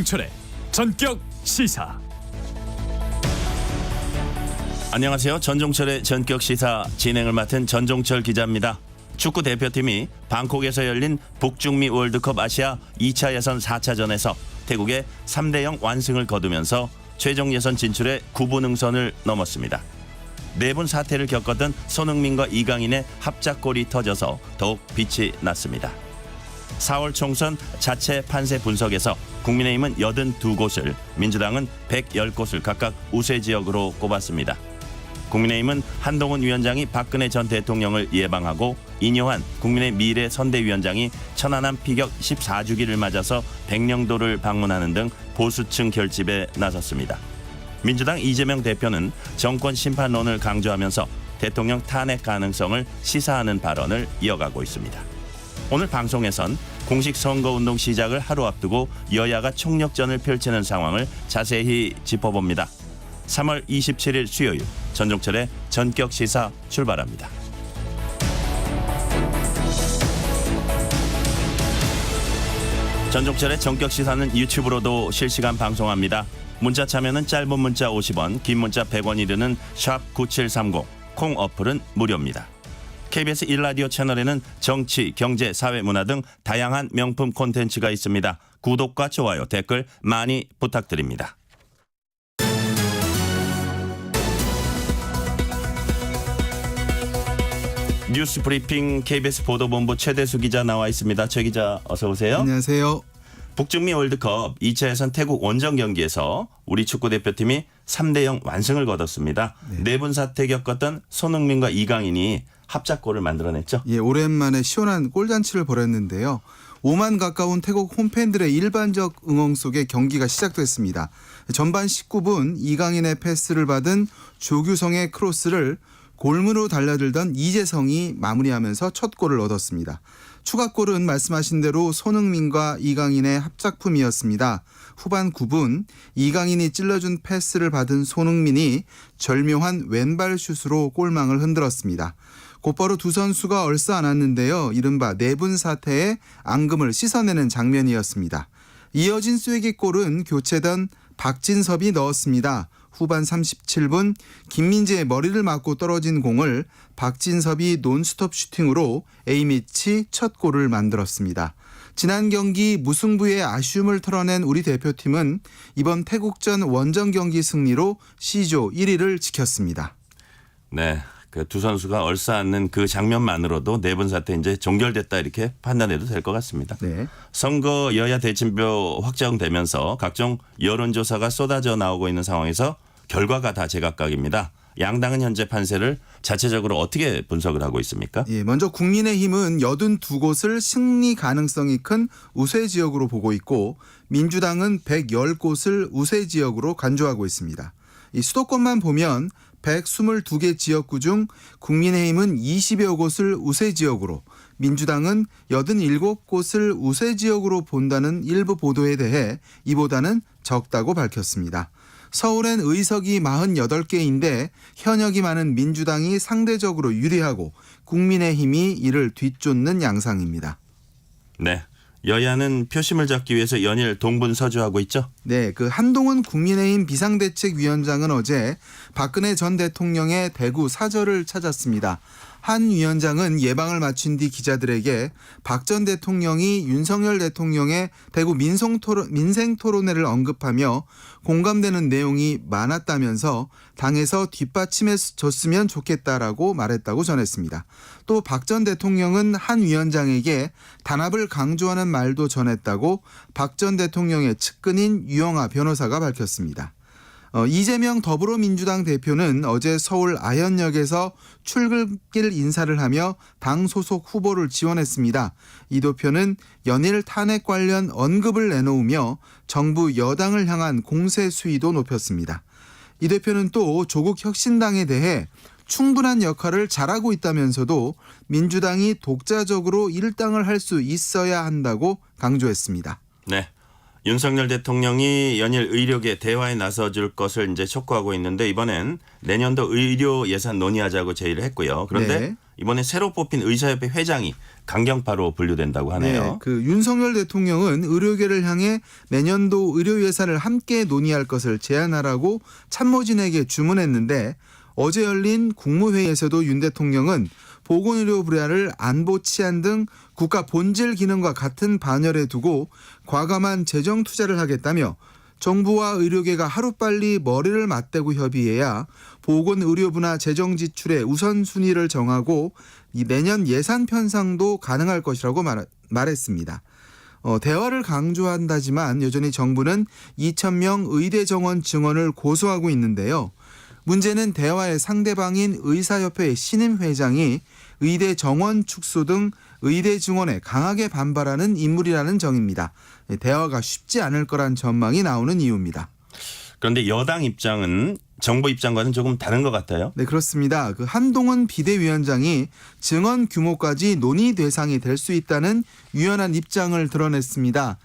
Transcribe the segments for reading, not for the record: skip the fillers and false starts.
전종철의 전격 시사. 안녕하세요. 전종철의 전격 시사 진행을 맡은 전종철 기자입니다. 축구 대표팀이 방콕에서 열린 북중미 월드컵 아시아 2차 예선 4차전에서 태국의 3대0 완승을 거두면서 최종 예선 진출에 9분 응선을 넘었습니다. 4분 사태를 겪었던 손흥민과 이강인의 합작골이 터져서 더욱 빛이 났습니다. 4월 총선 자체 판세 분석에서 국민의힘은 82곳을, 민주당은 110곳을 각각 우세 지역으로 꼽았습니다. 국민의힘은 한동훈 위원장이 박근혜 전 대통령을 예방하고 인요한 국민의 미래 선대위원장이 천안함 피격 14주기를 맞아서 백령도를 방문하는 등 보수층 결집에 나섰습니다. 민주당 이재명 대표는 정권 심판론을 강조하면서 대통령 탄핵 가능성을 시사하는 발언을 이어가고 있습니다. 오늘 방송에선 공식 선거운동 시작을 하루 앞두고 여야가 총력전을 펼치는 상황을 자세히 짚어봅니다. 3월 27일 수요일 전종철의 전격 시사 출발합니다. 전종철의 전격 시사는 유튜브로도 실시간 방송합니다. 문자 참여는 짧은 문자 50원, 긴 문자 100원이 드는 샵 9730, 콩 어플은 무료입니다. KBS 1라디오 채널에는 정치, 경제, 사회, 문화 등 다양한 명품 콘텐츠가 있습니다. 구독과 좋아요, 댓글 많이 부탁드립니다. 뉴스 브리핑 KBS 보도본부 최대수 기자 나와 있습니다. 최 기자 어서 오세요. 안녕하세요. 북중미 월드컵 2차 예선 태국 원정 경기에서 우리 축구대표팀이 3대0 완승을 거뒀습니다. 네 분 사태 겪었던 손흥민과 이강인이 합작골을 만들어냈죠. 예, 오랜만에 시원한 골잔치를 벌였는데요. 5만 가까운 태국 홈팬들의 일반적 응원 속에 경기가 시작됐습니다. 전반 19분 이강인의 패스를 받은 조규성의 크로스를 골문으로 달려들던 이재성이 마무리하면서 첫 골을 얻었습니다. 추가골은 말씀하신 대로 손흥민과 이강인의 합작품이었습니다. 후반 9분 이강인이 찔러준 패스를 받은 손흥민이 절묘한 왼발 슛으로 골망을 흔들었습니다. 곧바로 두 선수가 얼싸안았는데요. 이른바 4분 사태에 앙금을 씻어내는 장면이었습니다. 이어진 쐐기골은 교체던 박진섭이 넣었습니다. 후반 37분 김민재의 머리를 맞고 떨어진 공을 박진섭이 논스톱 슈팅으로 A매치 첫 골을 만들었습니다. 지난 경기 무승부의 아쉬움을 털어낸 우리 대표팀은 이번 태국전 원정 경기 승리로 C조 1위를 지켰습니다. 네, 그 두 선수가 얼싸안는 그 장면만으로도 4분 사태 이제 종결됐다 이렇게 판단해도 될 것 같습니다. 네. 선거 여야 대진표 확정되면서 각종 여론조사가 쏟아져 나오고 있는 상황에서 결과가 다 제각각입니다. 양당은 현재 판세를 자체적으로 어떻게 분석을 하고 있습니까? 예, 먼저 국민의힘은 82곳을 승리 가능성이 큰 우세 지역으로 보고 있고 민주당은 110곳을 우세 지역으로 간주하고 있습니다. 이 수도권만 보면 122개 지역구 중 국민의힘은 20여 곳을 우세 지역으로, 민주당은 87곳을 우세 지역으로 본다는 일부 보도에 대해 이보다는 적다고 밝혔습니다. 서울엔 의석이 48개인데 현역이 많은 민주당이 상대적으로 유리하고 국민의힘이 이를 뒤쫓는 양상입니다. 네, 여야는 표심을 잡기 위해서 연일 동분서주하고 있죠? 네, 그 한동훈 국민의힘 비상대책위원장은 어제 박근혜 전 대통령의 대구 사저를 찾았습니다. 한 위원장은 예방을 마친 뒤 기자들에게 박 전 대통령이 윤석열 대통령의 대구 민생토론회를 언급하며 공감되는 내용이 많았다면서 당에서 뒷받침해 줬으면 좋겠다라고 말했다고 전했습니다. 또 박 전 대통령은 한 위원장에게 단합을 강조하는 말도 전했다고 박 전 대통령의 측근인 유영아 변호사가 밝혔습니다. 이재명 더불어민주당 대표는 어제 서울 아현역에서 출근길 인사를 하며 당 소속 후보를 지원했습니다. 이 대표는 연일 탄핵 관련 언급을 내놓으며 정부 여당을 향한 공세 수위도 높였습니다. 이 대표는 또 조국 혁신당에 대해 충분한 역할을 잘하고 있다면서도 민주당이 독자적으로 일당을 할 수 있어야 한다고 강조했습니다. 네. 윤석열 대통령이 연일 의료계 대화에 나서줄 것을 이제 촉구하고 있는데 이번엔 내년도 의료 예산 논의하자고 제의를 했고요. 그런데 네. 이번에 새로 뽑힌 의사협회 회장이 강경파로 분류된다고 하네요. 네, 그 윤석열 대통령은 의료계를 향해 내년도 의료 예산을 함께 논의할 것을 제안하라고 참모진에게 주문했는데 어제 열린 국무회의에서도 윤 대통령은 보건의료 분야를 안보 치안 등 국가 본질 기능과 같은 반열에 두고 과감한 재정 투자를 하겠다며 정부와 의료계가 하루빨리 머리를 맞대고 협의해야 보건의료분야 재정 지출의 우선순위를 정하고 이 내년 예산 편성도 가능할 것이라고 말했습니다. 대화를 강조한다지만 여전히 정부는 2,000명 의대 정원 증원을 고수하고 있는데요. 문제는 대화의 상대방인 의사협회 신임 회장이 의대 정원 축소 등 의대 증원에 강하게 반발하는 인물이라는 점입니다. 대화가 쉽지 않을 거란 전망이 나오는 이유입니다. 그런데 여당 입장은 정부 입장과는 조금 다른 것 같아요. 네, 그렇습니다. 그 한동훈 비대위원장이 증원 규모까지 논의 대상이 될 수 있다는 유연한 입장을 드러냈습니다.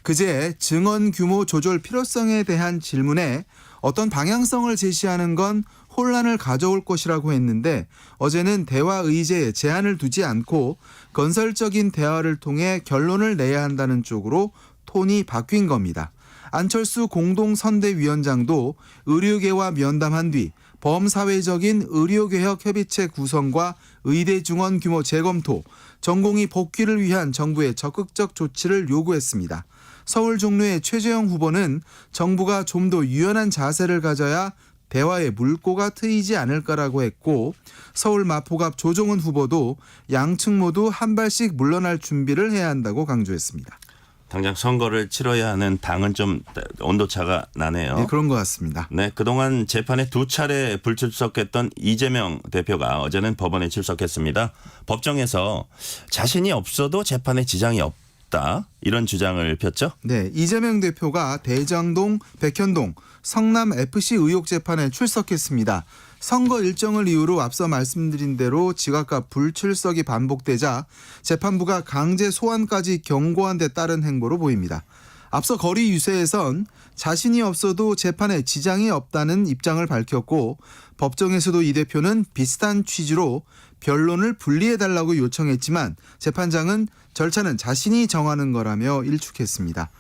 그제 증원 규모 조절 필요성에 대한 질문에 어떤 방향성을 제시하는 건 혼란을 가져올 것이라고 했는데 어제는 대화 의제에 제한을 두지 않고 건설적인 대화를 통해 결론을 내야 한다는 쪽으로 톤이 바뀐 겁니다. 안철수 공동선대위원장도 의료계와 면담한 뒤 범사회적인 의료개혁 협의체 구성과 의대 증원 규모 재검토, 전공의 복귀를 위한 정부의 적극적 조치를 요구했습니다. 서울 종로의 최재형 후보는 정부가 좀 더 유연한 자세를 가져야 대화의 물꼬가 트이지 않을까라고 했고 서울 마포갑 조정훈 후보도 양측 모두 한 발씩 물러날 준비를 해야 한다고 강조했습니다. 당장 선거를 치러야 하는 당은 좀 온도차가 나네요. 네, 그런 것 같습니다. 네, 그동안 재판에 2차례 불출석했던 이재명 대표가 어제는 법원에 출석했습니다. 법정에서 자신이 없어도 재판에 지장이 없다 이런 주장을 폈죠. 네, 이재명 대표가 대장동, 백현동, 성남 FC 의혹 재판에 출석했습니다. 선거 일정을 이유로 앞서 말씀드린 대로 지각과 불출석이 반복되자 재판부가 강제 소환까지 경고한 데 따른 행보로 보입니다. 앞서 거리 유세에선 자신이 없어도 재판에 지장이 없다는 입장을 밝혔고 법정에서도 이 대표는 비슷한 취지로 변론을 분리해달라고 요청했지만 재판장은 절차는 자신이 정하는 거라며 일축했습니다.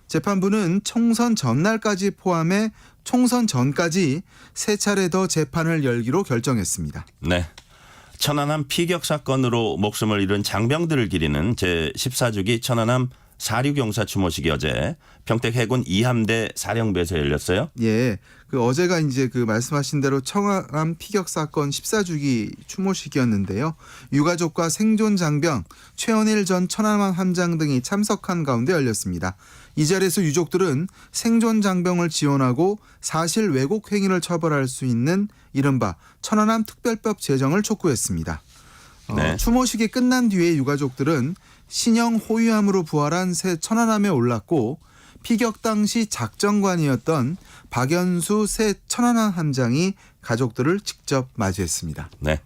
재판부는 총선 전날까지 포함해 총선 전까지 3차례 더 재판을 열기로 결정했습니다. 네. 천안함 피격 사건으로 목숨을 잃은 장병들을 기리는 제14주기 천안함 4.6용사 추모식이 어제 평택 해군 2함대 사령부에서 열렸어요. 예. 그 어제가 이제 그 말씀하신 대로 천안함 피격 사건 14주기 추모식이었는데요. 유가족과 생존 장병, 최원일 전 천안함 함장 등이 참석한 가운데 열렸습니다. 이 자리에서 유족들은 생존 장병을 지원하고 사실 왜곡 행위를 처벌할 수 있는 이른바 천안함 특별법 제정을 촉구했습니다. 네. 추모식이 끝난 뒤에 유가족들은 신형 호위함으로 부활한 새 천안함에 올랐고 피격 당시 작전관이었던 박연수 새 천안함 함장이 가족들을 직접 맞이했습니다. 네.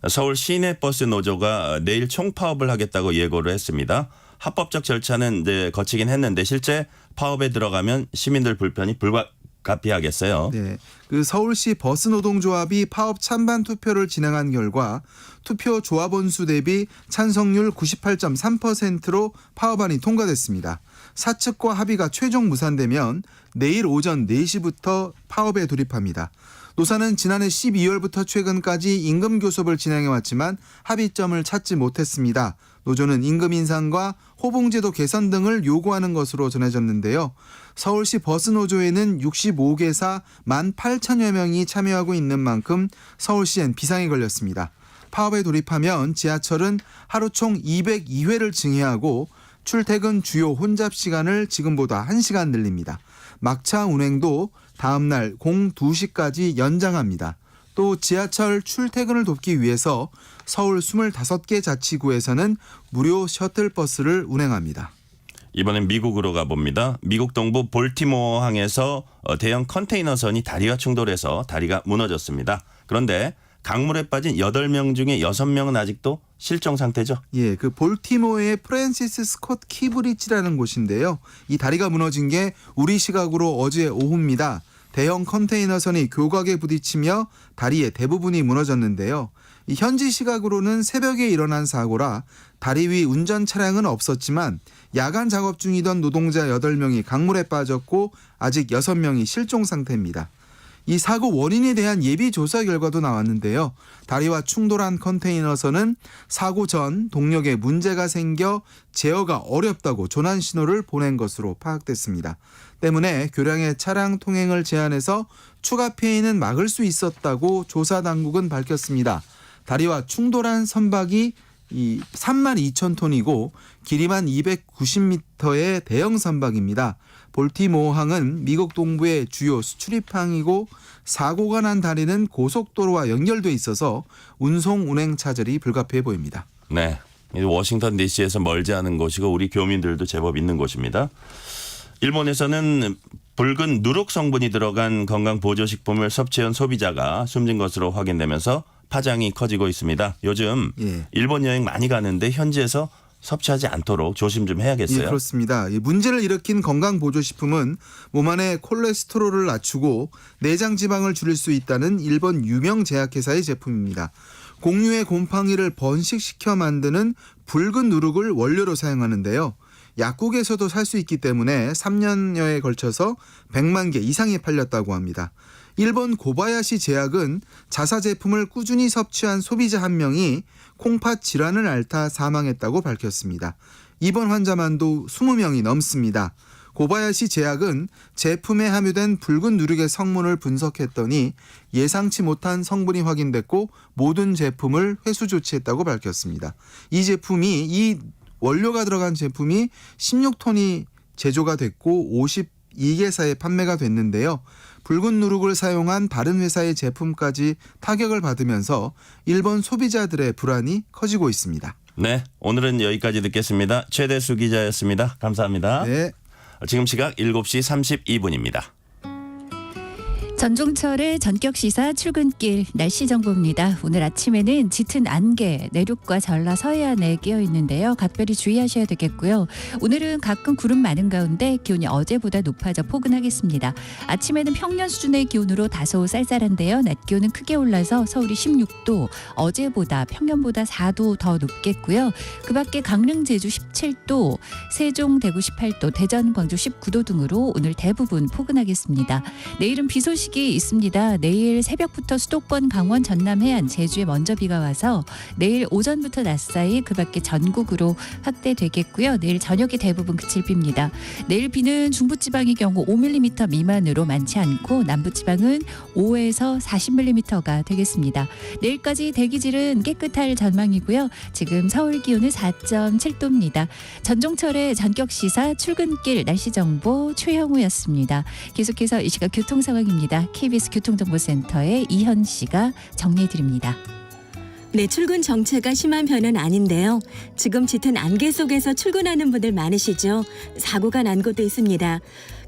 서울 시내버스 노조가 내일 총파업을 하겠다고 예고를 했습니다. 합법적 절차는 이제 거치긴 했는데 실제 파업에 들어가면 시민들 불편이 불가피하겠어요. 네, 그 서울시 버스 노동조합이 파업 찬반 투표를 진행한 결과 투표 조합원 수 대비 찬성률 98.3%로 파업안이 통과됐습니다. 사측과 합의가 최종 무산되면 내일 오전 4시부터 파업에 돌입합니다. 노사는 지난해 12월부터 최근까지 임금 교섭을 진행해왔지만 합의점을 찾지 못했습니다. 노조는 임금 인상과 호봉제도 개선 등을 요구하는 것으로 전해졌는데요. 서울시 버스노조에는 65개사 18,000여 명이 참여하고 있는 만큼 서울시엔 비상이 걸렸습니다. 파업에 돌입하면 지하철은 하루 총 202회를 증회하고 출퇴근 주요 혼잡 시간을 지금보다 1시간 늘립니다. 막차 운행도 다음 날 02시까지 연장합니다. 또 지하철 출퇴근을 돕기 위해서 서울 25개 자치구에서는 무료 셔틀버스를 운행합니다. 이번엔 미국으로 가봅니다. 미국 동부 볼티모어 항에서 대형 컨테이너선이 다리와 충돌해서 다리가 무너졌습니다. 그런데 강물에 빠진 8명 중에 6명은 아직도 실종 상태죠. 예, 그 볼티모어의 프랜시스 스콧 키브리지라는 곳인데요. 이 다리가 무너진 게 우리 시각으로 어제 오후입니다. 대형 컨테이너선이 교각에 부딪히며 다리의 대부분이 무너졌는데요. 이 현지 시각으로는 새벽에 일어난 사고라 다리 위 운전 차량은 없었지만 야간 작업 중이던 노동자 8명이 강물에 빠졌고 아직 6명이 실종 상태입니다. 이 사고 원인에 대한 예비 조사 결과도 나왔는데요. 다리와 충돌한 컨테이너선은 사고 전 동력에 문제가 생겨 제어가 어렵다고 조난 신호를 보낸 것으로 파악됐습니다. 때문에 교량의 차량 통행을 제한해서 추가 피해는 막을 수 있었다고 조사 당국은 밝혔습니다. 다리와 충돌한 선박이 32,000톤이고 길이만 290m의 대형 선박입니다. 볼티모어항은 미국 동부의 주요 수출입항이고 사고가 난 다리는 고속도로와 연결돼 있어서 운송 운행 차질이 불가피해 보입니다. 네, 워싱턴 DC에서 멀지 않은 곳이고 우리 교민들도 제법 있는 곳입니다. 일본에서는 붉은 누룩 성분이 들어간 건강보조식품을 섭취한 소비자가 숨진 것으로 확인되면서 파장이 커지고 있습니다. 요즘 일본 여행 많이 가는데 현지에서 섭취하지 않도록 조심 좀 해야겠어요. 예, 그렇습니다. 문제를 일으킨 건강보조식품은 몸 안의 콜레스테롤을 낮추고 내장 지방을 줄일 수 있다는 일본 유명 제약회사의 제품입니다. 공유의 곰팡이를 번식시켜 만드는 붉은 누룩을 원료로 사용하는데요. 약국에서도 살 수 있기 때문에 3년여에 걸쳐서 100만 개 이상이 팔렸다고 합니다. 일본 고바야시 제약은 자사 제품을 꾸준히 섭취한 소비자 한 명이 콩팥 질환을 앓다 사망했다고 밝혔습니다. 입원 환자만도 20명이 넘습니다. 고바야시 제약은 제품에 함유된 붉은 누룩의 성분을 분석했더니 예상치 못한 성분이 확인됐고 모든 제품을 회수 조치했다고 밝혔습니다. 이 원료가 들어간 제품이 16톤이 제조가 됐고 52개사에 판매가 됐는데요. 붉은 누룩을 사용한 다른 회사의 제품까지 타격을 받으면서 일본 소비자들의 불안이 커지고 있습니다. 네, 오늘은 여기까지 듣겠습니다. 최대수 기자였습니다. 감사합니다. 네. 지금 시각 7시 32분입니다. 전종철의 전격시사 출근길 날씨 정보입니다. 오늘 아침에는 짙은 안개, 내륙과 전라 서해안에 끼어 있는데요. 각별히 주의하셔야 되겠고요. 오늘은 가끔 구름 많은 가운데 기온이 어제보다 높아져 포근하겠습니다. 아침에는 평년 수준의 기온으로 다소 쌀쌀한데요. 낮 기온은 크게 올라서 서울이 16도, 어제보다 평년보다 4도 더 높겠고요. 그 밖에 강릉, 제주 17도, 세종, 대구 18도, 대전, 광주 19도 등으로 오늘 대부분 포근하겠습니다. 내일은 비 소식이 있습니다. 내일 새벽부터 수도권, 강원, 전남 해안, 제주에 먼저 비가 와서 내일 오전부터 낮 사이 그 밖에 전국으로 확대되겠고요. 내일 저녁에 대부분 그칠 비입니다. 내일 비는 중부지방의 경우 5mm 미만으로 많지 않고 남부지방은 5에서 40mm가 되겠습니다. 내일까지 대기질은 깨끗할 전망이고요. 지금 서울 기온은 4.7도입니다. 전종철의 전격시사 출근길 날씨정보 최형우였습니다. 계속해서 이 시각 교통 상황입니다. KBS 교통정보센터의 이현 씨가 정리해드립니다. 네, 출근 정체가 심한 편은 아닌데요. 지금 짙은 안개 속에서 출근하는 분들 많으시죠? 사고가 난 곳도 있습니다.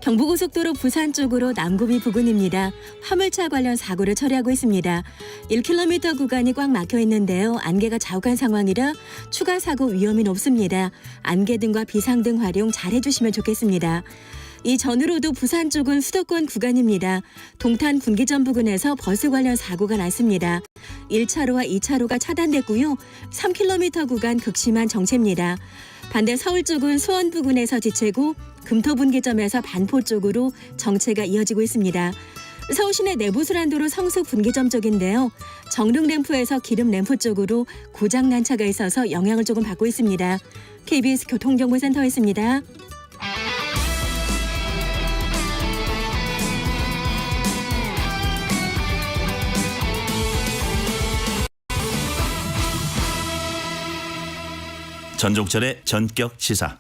경부고속도로 부산 쪽으로 남구비 부근입니다. 화물차 관련 사고를 처리하고 있습니다. 1km 구간이 꽉 막혀 있는데요. 안개가 자욱한 상황이라 추가 사고 위험이 높습니다. 안개등과 비상등 활용 잘 해주시면 좋겠습니다. 이 전으로도 부산 쪽은 수도권 구간입니다. 동탄 군기점 부근에서 버스 관련 사고가 났습니다. 1차로와 2차로가 차단됐고요. 3km 구간 극심한 정체입니다. 반대 서울 쪽은 수원 부근에서 지체고 금토분기점에서 반포 쪽으로 정체가 이어지고 있습니다. 서울시내 내부순환도로 성수 분기점 쪽인데요. 정릉램프에서 기름램프 쪽으로 고장난 차가 있어서 영향을 조금 받고 있습니다. KBS 교통정보센터였습니다. 전종철의 전격 시사.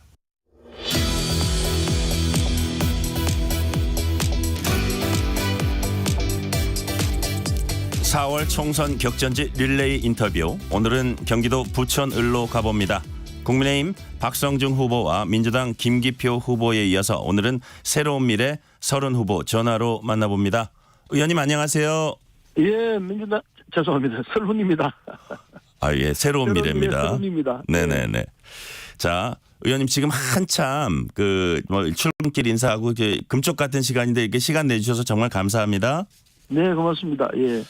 (4월) 총선 격전지 릴레이 인터뷰. 오늘은 경기도 부천을로 가봅니다. 국민의힘 박성중 후보와 민주당 김기표 후보에 이어서 오늘은 새로운 미래 서른 후보 전화로 만나봅니다. 의원님 안녕하세요. 예, 민주당 죄송합니다. 설훈입니다. 아, 예, 새로운 미래입니다. 설훈입니다. 네네네. 자, 의원님 지금 한참 출근길 인사하고 금쪽 같은 시간인데 이렇게 시간 내주셔서 정말 감사합니다. 네, 고맙습니다. 예.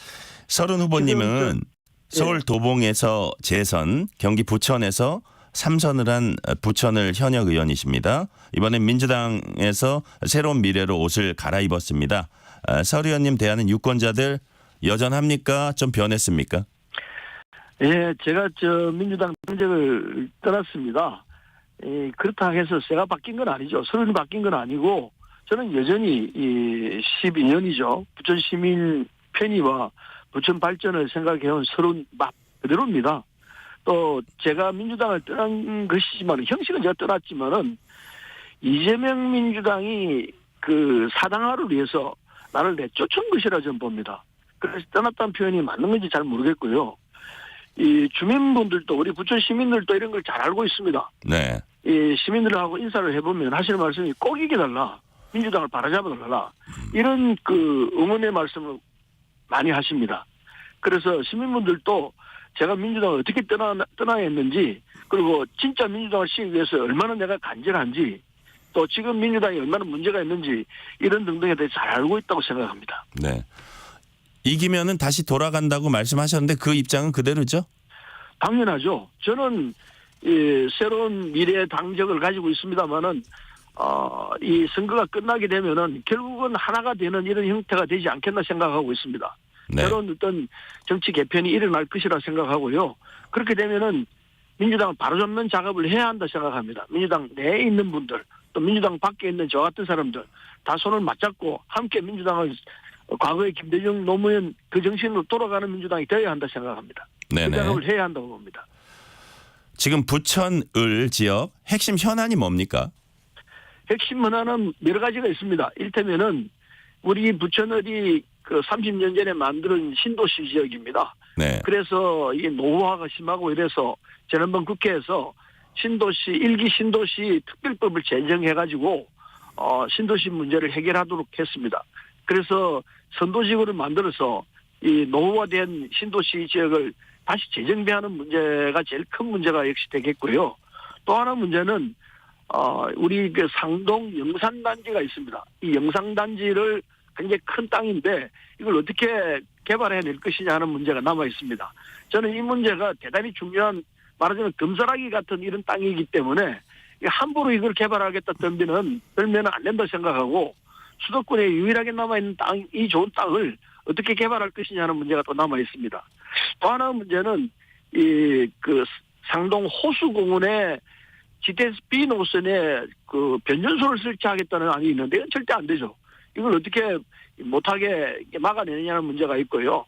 서른 후보님은 서울 도봉에서 재선, 경기 부천에서 3선을 한 부천을 현역 의원이십니다. 이번엔 민주당에서 새로운 미래로 옷을 갈아입었습니다. 설 의원님 대하는 유권자들 여전합니까? 좀 변했습니까? 예, 제가 민주당 당적을 떠났습니다. 그렇다 해서 제가 바뀐 건 아니죠. 서른이 바뀐 건 아니고 저는 여전히 12년이죠. 부천 시민 편의와 부천 발전을 생각해온 서른 맛 그대로입니다. 또 제가 민주당을 떠난 것이지만 형식은 제가 떠났지만은 이재명 민주당이 그 사당화를 위해서 나를 내쫓은 것이라 저는 봅니다. 그래서 떠났다는 표현이 맞는 건지 잘 모르겠고요. 이 주민분들도 우리 부천 시민들도 이런 걸 잘 알고 있습니다. 네. 이 시민들하고 인사를 해보면 하시는 말씀이 꼭 이겨달라. 민주당을 바라잡아달라. 이런 그 응원의 말씀을 많이 하십니다. 그래서 시민분들도 제가 민주당을 어떻게 떠나야 했는지 그리고 진짜 민주당을 시기 위해서 얼마나 내가 간절한지 또 지금 민주당이 얼마나 문제가 있는지 이런 등등에 대해 잘 알고 있다고 생각합니다. 네. 이기면은 다시 돌아간다고 말씀하셨는데 그 입장은 그대로죠? 당연하죠. 저는 새로운 미래의 당적을 가지고 있습니다만은 이 선거가 끝나게 되면은 결국은 하나가 되는 이런 형태가 되지 않겠나 생각하고 있습니다. 네. 새로운 어떤 정치 개편이 일어날 것이라 생각하고요. 그렇게 되면은 민주당을 바로잡는 작업을 해야 한다 생각합니다. 민주당 내에 있는 분들 또 민주당 밖에 있는 저 같은 사람들 다 손을 맞잡고 함께 민주당을 과거의 김대중 노무현 그 정신으로 돌아가는 민주당이 되어야 한다 생각합니다. 네네. 그 작업을 해야 한다고 봅니다. 지금 부천 을 지역 핵심 현안이 뭡니까? 핵심 현안은 여러 가지가 있습니다. 이를테면은 우리 부천을이 그 30년 전에 만든 신도시 지역입니다. 네. 그래서 이 노후화가 심하고 이래서 지난번 국회에서 신도시 1기 신도시 특별법을 제정해가지고 신도시 문제를 해결하도록 했습니다. 그래서 선도지구를 만들어서 이 노후화된 신도시 지역을 다시 재정비하는 문제가 제일 큰 문제가 역시 되겠고요. 또 하나 문제는 우리 그 상동 영산단지가 있습니다. 이 영산단지를 굉장히 큰 땅인데 이걸 어떻게 개발해낼 것이냐 하는 문제가 남아 있습니다. 저는 이 문제가 대단히 중요한 말하자면 금사라기 같은 이런 땅이기 때문에 함부로 이걸 개발하겠다 떨면 안 된다 생각하고 수도권에 유일하게 남아있는 땅, 이 좋은 땅을 어떻게 개발할 것이냐 하는 문제가 또 남아 있습니다. 또 하나 문제는 그 상동 호수공원에 GTX-B 노선에 그 변전소를 설치하겠다는 안이 있는데 이건 절대 안 되죠. 이걸 어떻게 못하게 막아내느냐는 문제가 있고요.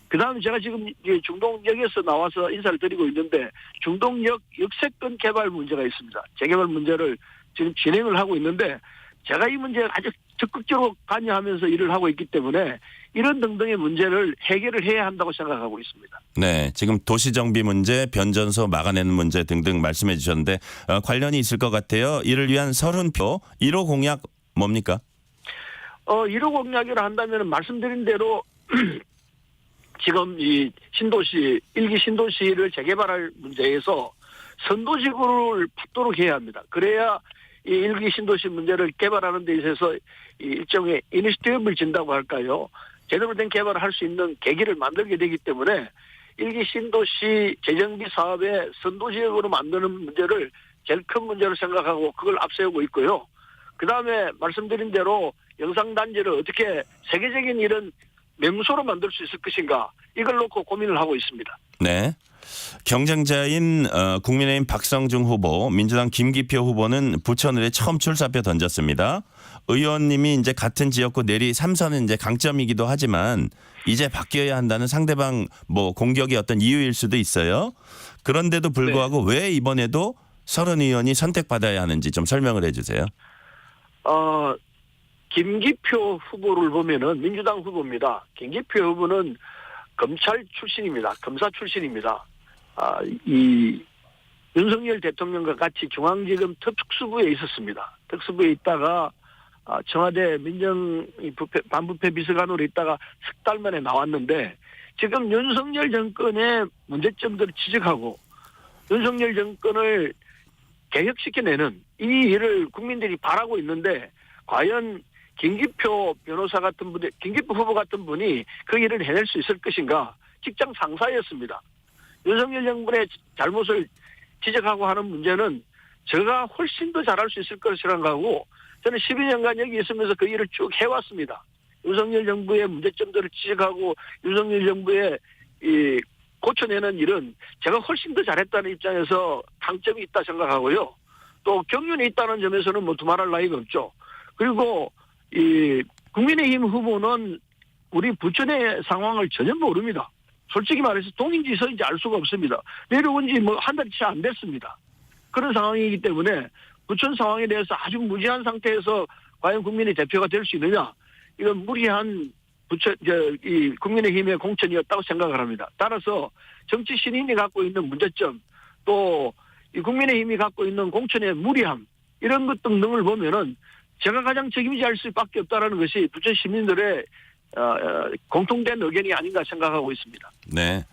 그 다음에 제가 지금 중동역에서 나와서 인사를 드리고 있는데 중동역 역세권 개발 문제가 있습니다. 재개발 문제를 지금 진행을 하고 있는데 제가 이 문제에 아주 적극적으로 관여하면서 일을 하고 있기 때문에 이런 등등의 문제를 해결을 해야 한다고 생각하고 있습니다. 네, 지금 도시정비 문제, 변전소 막아내는 문제 등등 말씀해 주셨는데 관련이 있을 것 같아요. 이를 위한 30표 1호 공약 뭡니까? 1호 공약이라 한다면 말씀드린 대로 지금 이 신도시 1기 신도시를 재개발할 문제에서 선도지구를 받도록 해야 합니다. 그래야 이 1기 신도시 문제를 개발하는 데 있어서 일종의 이니시티브를 진다고 할까요? 제대로 된 개발을 할 수 있는 계기를 만들게 되기 때문에 1기 신도시 재정비 사업의 선도지역으로 만드는 문제를 제일 큰 문제로 생각하고 그걸 앞세우고 있고요. 그다음에 말씀드린 대로 영상단지를 어떻게 세계적인 이런 명소로 만들 수 있을 것인가 이걸 놓고 고민을 하고 있습니다. 네. 경쟁자인 국민의힘 박성중 후보, 민주당 김기표 후보는 부천을에 처음 출사표 던졌습니다. 의원님이 이제 같은 지역구 내리 3선은 이제 강점이기도 하지만 이제 바뀌어야 한다는 상대방 공격이 어떤 이유일 수도 있어요. 그런데도 불구하고 왜 이번에도 서른 의원이 선택받아야 하는지 좀 설명을 해주세요. 김기표 후보를 보면은 민주당 후보입니다. 김기표 후보는 검찰 출신입니다. 검사 출신입니다. 이 윤석열 대통령과 같이 중앙지검 특수부에 있었습니다. 특수부에 있다가 청와대 반부패 비서관으로 있다가 석 달 만에 나왔는데 지금 윤석열 정권의 문제점들을 지적하고 윤석열 정권을 개혁시켜내는 이 일을 국민들이 바라고 있는데 과연 김기표 변호사 같은 분이 김기표 후보 같은 분이 그 일을 해낼 수 있을 것인가 직장 상사였습니다. 윤석열 정부의 잘못을 지적하고 하는 문제는 제가 훨씬 더 잘할 수 있을 것을 생각하고 저는 12년간 여기 있으면서 그 일을 쭉 해왔습니다. 윤석열 정부의 문제점들을 지적하고 윤석열 정부의 이 고쳐내는 일은 제가 훨씬 더 잘했다는 입장에서 강점이 있다 생각하고요. 또 경륜이 있다는 점에서는 뭐 두말할 나위가 없죠. 그리고 이 국민의힘 후보는 우리 부천의 상황을 전혀 모릅니다. 솔직히 말해서 동인지 서인지 알 수가 없습니다. 내려온 지 뭐 한 달이 채 안 됐습니다. 그런 상황이기 때문에 부천 상황에 대해서 아주 무지한 상태에서 과연 국민의 대표가 될 수 있느냐, 이건 무리한 이 국민의힘의 공천이었다고 생각을 합니다. 따라서 정치 신인이 갖고 있는 문제점, 또 이 국민의힘이 갖고 있는 공천의 무리함, 이런 것 등등을 보면은 제가 가장 책임져야 할 수밖에 없다라는 것이 부천 시민들의 공통된 의견이 아닌가 생각하고 있습니다. 네.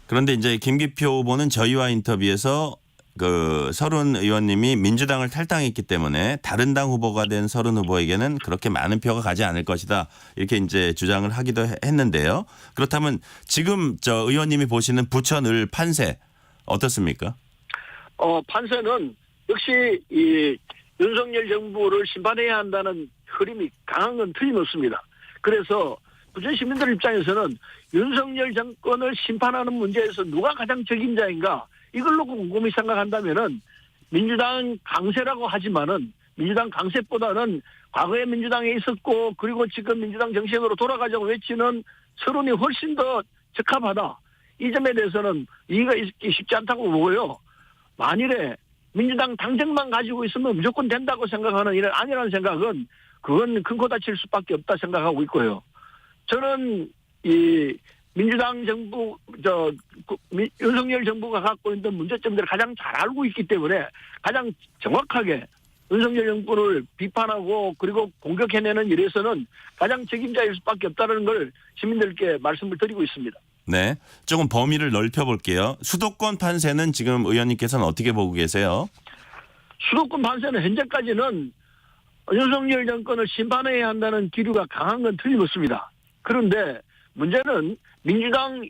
그런데 이제 김기표 후보는 저희와 인터뷰에서 그 서른 의원님이 민주당을 탈당했기 때문에 다른 당 후보가 된 서른 후보에게는 그렇게 많은 표가 가지 않을 것이다, 이렇게 이제 주장을 하기도 했는데요. 그렇다면 지금 저 의원님이 보시는 부천을 판세 어떻습니까? 판세는 역시 이 윤석열 정부를 심판해야 한다는 흐름이 강한 건 틀림없습니다. 그래서 부천 시민들 입장에서는 윤석열 정권을 심판하는 문제에서 누가 가장 적임자인가, 이걸 놓고 곰곰이 생각한다면은 민주당 강세라고 하지만은 민주당 강세보다는 과거에 민주당에 있었고 그리고 지금 민주당 정신으로 돌아가자고 외치는 서론이 훨씬 더 적합하다. 이 점에 대해서는 이의가 있기 쉽지 않다고 보고요. 만일에 민주당 당정만 가지고 있으면 무조건 된다고 생각하는 일은 아니라는 생각은 그건 큰 코 다칠 수밖에 없다 생각하고 있고요. 저는 이 민주당 정부, 윤석열 정부가 갖고 있는 문제점들을 가장 잘 알고 있기 때문에 가장 정확하게 윤석열 정부를 비판하고 그리고 공격해내는 일에서는 가장 책임자일 수밖에 없다는 걸 시민들께 말씀을 드리고 있습니다. 네. 조금 범위를 넓혀볼게요. 수도권 판세는 지금 의원님께서는 어떻게 보고 계세요? 수도권 판세는 현재까지는 윤석열 정권을 심판해야 한다는 기류가 강한 건 틀림없습니다. 그런데 문제는 민주당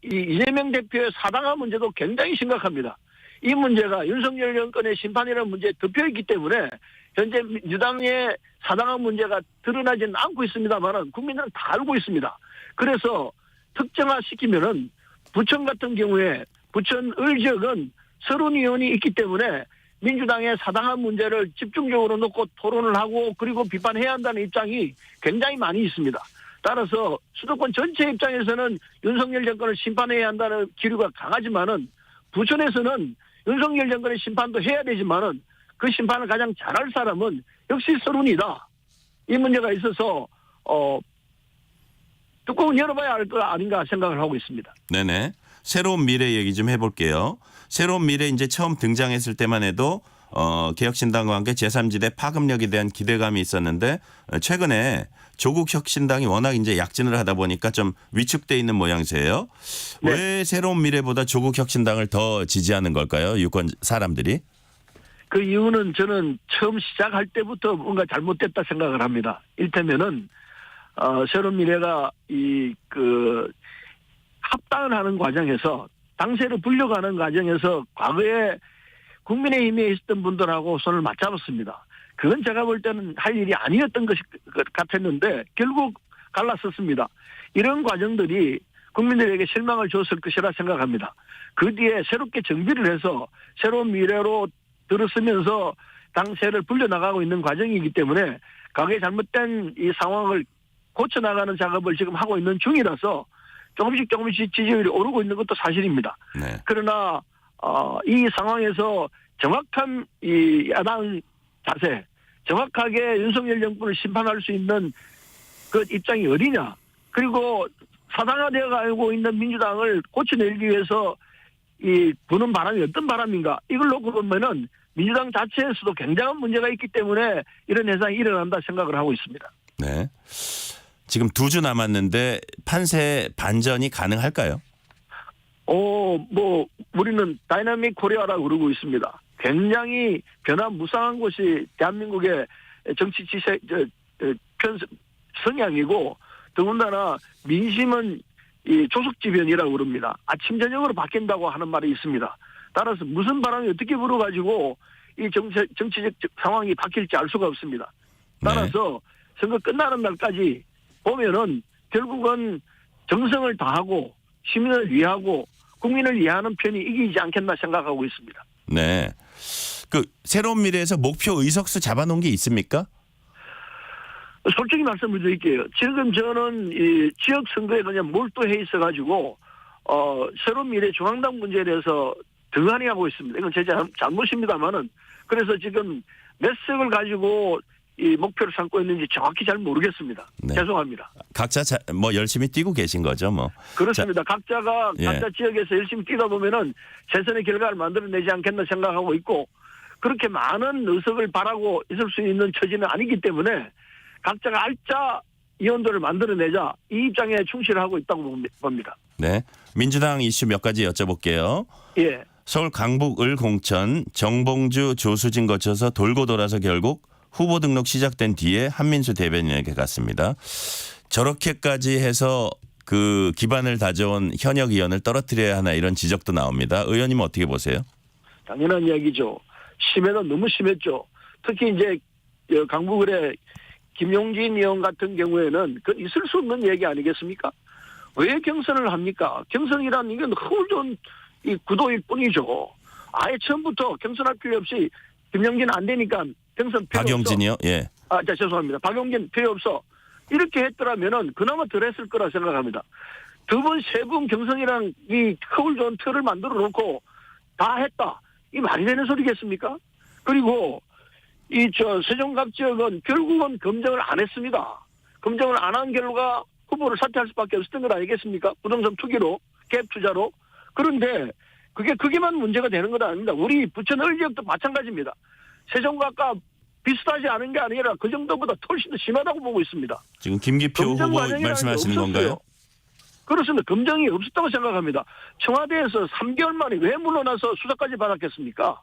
이재명 대표의 사당화 문제도 굉장히 심각합니다. 이 문제가 윤석열 정권의 심판이라는 문제에 덮여있기 때문에 현재 민주당의 사당화 문제가 드러나지는 않고 있습니다만 국민들은 다 알고 있습니다. 그래서 특정화시키면은 부천 같은 경우에 부천 을지역은 서른 의원이 있기 때문에 민주당의 사당화 문제를 집중적으로 놓고 토론을 하고 그리고 비판해야 한다는 입장이 굉장히 많이 있습니다. 따라서 수도권 전체 입장에서는 윤석열 정권을 심판해야 한다는 기류가 강하지만은 부천에서는 윤석열 정권의 심판도 해야 되지만은 그 심판을 가장 잘할 사람은 역시 서른이다. 이 문제가 있어서 뚜껑을 열어봐야 할 거 아닌가 생각을 하고 있습니다. 네네. 새로운 미래 얘기 좀 해볼게요. 새로운 미래 이제 처음 등장했을 때만 해도 개혁신당과 함께 제3지대 파급력에 대한 기대감이 있었는데 최근에 조국혁신당이 워낙 이제 약진을 하다 보니까 좀 위축돼 있는 모양새예요. 네. 왜 새로운 미래보다 조국혁신당을 더 지지하는 걸까요? 유권 사람들이? 그 이유는 저는 처음 시작할 때부터 뭔가 잘못됐다 생각을 합니다. 이를테면은 새로운 미래가 합당을 하는 과정에서 당세를 불려가는 과정에서 과거에 국민의힘에 있었던 분들하고 손을 맞잡았습니다. 그건 제가 볼 때는 할 일이 아니었던 것 같았는데 결국 갈라섰습니다. 이런 과정들이 국민들에게 실망을 줬을 것이라 생각합니다. 그 뒤에 새롭게 정비를 해서 새로운 미래로 들어서면서 당세를 불려나가고 있는 과정이기 때문에 과거에 잘못된 이 상황을 고쳐나가는 작업을 지금 하고 있는 중이라서 조금씩 지지율이 오르고 있는 것도 사실입니다. 네. 그러나 이 상황에서 정확한 이 야당 자세, 정확하게 윤석열 정부를 심판할 수 있는 그 입장이 어디냐, 그리고 사당화되어 가고 있는 민주당을 고쳐내기 위해서 이 부는 바람이 어떤 바람인가, 이걸 놓고 보면은 민주당 자체에서도 굉장한 문제가 있기 때문에 이런 현상이 일어난다 생각을 하고 있습니다. 네. 지금 2주 남았는데 판세 반전이 가능할까요? 우리는 다이나믹 코리아라고 그러고 있습니다. 굉장히 변화무쌍한 곳이 대한민국의 정치 성향이고 더군다나 민심은 이 조석지변이라고 그럽니다. 아침 저녁으로 바뀐다고 하는 말이 있습니다. 따라서 무슨 바람이 어떻게 불어가지고 이 정치적 상황이 바뀔지 알 수가 없습니다. 따라서 선거 끝나는 날까지 보면은 결국은 정성을 다하고 시민을 위하고 국민을 위하는 편이 이기지 않겠나 생각하고 있습니다. 네. 그 새로운 미래에서 목표 의석수 잡아놓은 게 있습니까? 솔직히 말씀을 드릴게요. 지금 저는 이 지역 선거에 그냥 몰두해 있어가지고 새로운 미래 중앙당 문제에 대해서 등한히 하고 있습니다. 이건 제 잘못입니다만은 그래서 지금 몇 석을 가지고 이 목표를 삼고 있는지 정확히 잘 모르겠습니다. 네. 죄송합니다. 각자 뭐 열심히 뛰고 계신 거죠, 뭐. 그렇습니다. 각자가 예. 각자 지역에서 열심히 뛰다 보면은 최선의 결과를 만들어내지 않겠나 생각하고 있고 그렇게 많은 의석을 바라고 있을 수 있는 처지는 아니기 때문에 각자가 알짜 의원들을 만들어내자 이 입장에 충실하고 있다고 봅니다. 네. 민주당 이슈 몇 가지 여쭤볼게요. 예. 서울 강북 을 공천 정봉주 조수진 거쳐서 돌고 돌아서 결국 후보 등록 시작된 뒤에 한민수 대변인에게 갔습니다. 저렇게까지 해서 그 기반을 다져온 현역 의원을 떨어뜨려야 하나 이런 지적도 나옵니다. 의원님 어떻게 보세요? 당연한 이야기죠. 심해도 너무 심했죠. 특히 이제 강북을의 김용진 의원 같은 경우에는 그 있을 수 없는 얘기 아니겠습니까? 왜 경선을 합니까? 경선이란 이건 허울 좋은 이 구도일 뿐이죠. 아예 처음부터 경선할 필요 없이 김용진 안 되니까 경선 필요 박용진이요? 없어. 예. 죄송합니다. 박용진 필요 없어. 이렇게 했더라면은 그나마 덜 했을 거라 생각합니다. 두 번, 세 번 경선이랑 이 허울 좋은 틀을 만들어 놓고 다 했다. 이 말이 되는 소리겠습니까? 그리고 세종갑 지역은 결국은 검증을 안 했습니다. 검증을 안 한 결과 후보를 사퇴할 수밖에 없었던 것 아니겠습니까? 부동산 투기로, 갭 투자로. 그런데 그게만 문제가 되는 건 아닙니다. 우리 부천 을지역도 마찬가지입니다. 세종갑과 비슷하지 않은 게 아니라 그 정도보다 훨씬 더 심하다고 보고 있습니다. 지금 김기표 후보 말씀하시는 건가요? 그렇습니다. 검증이 없었다고 생각합니다. 청와대에서 3개월 만에 왜 물러나서 수사까지 받았겠습니까?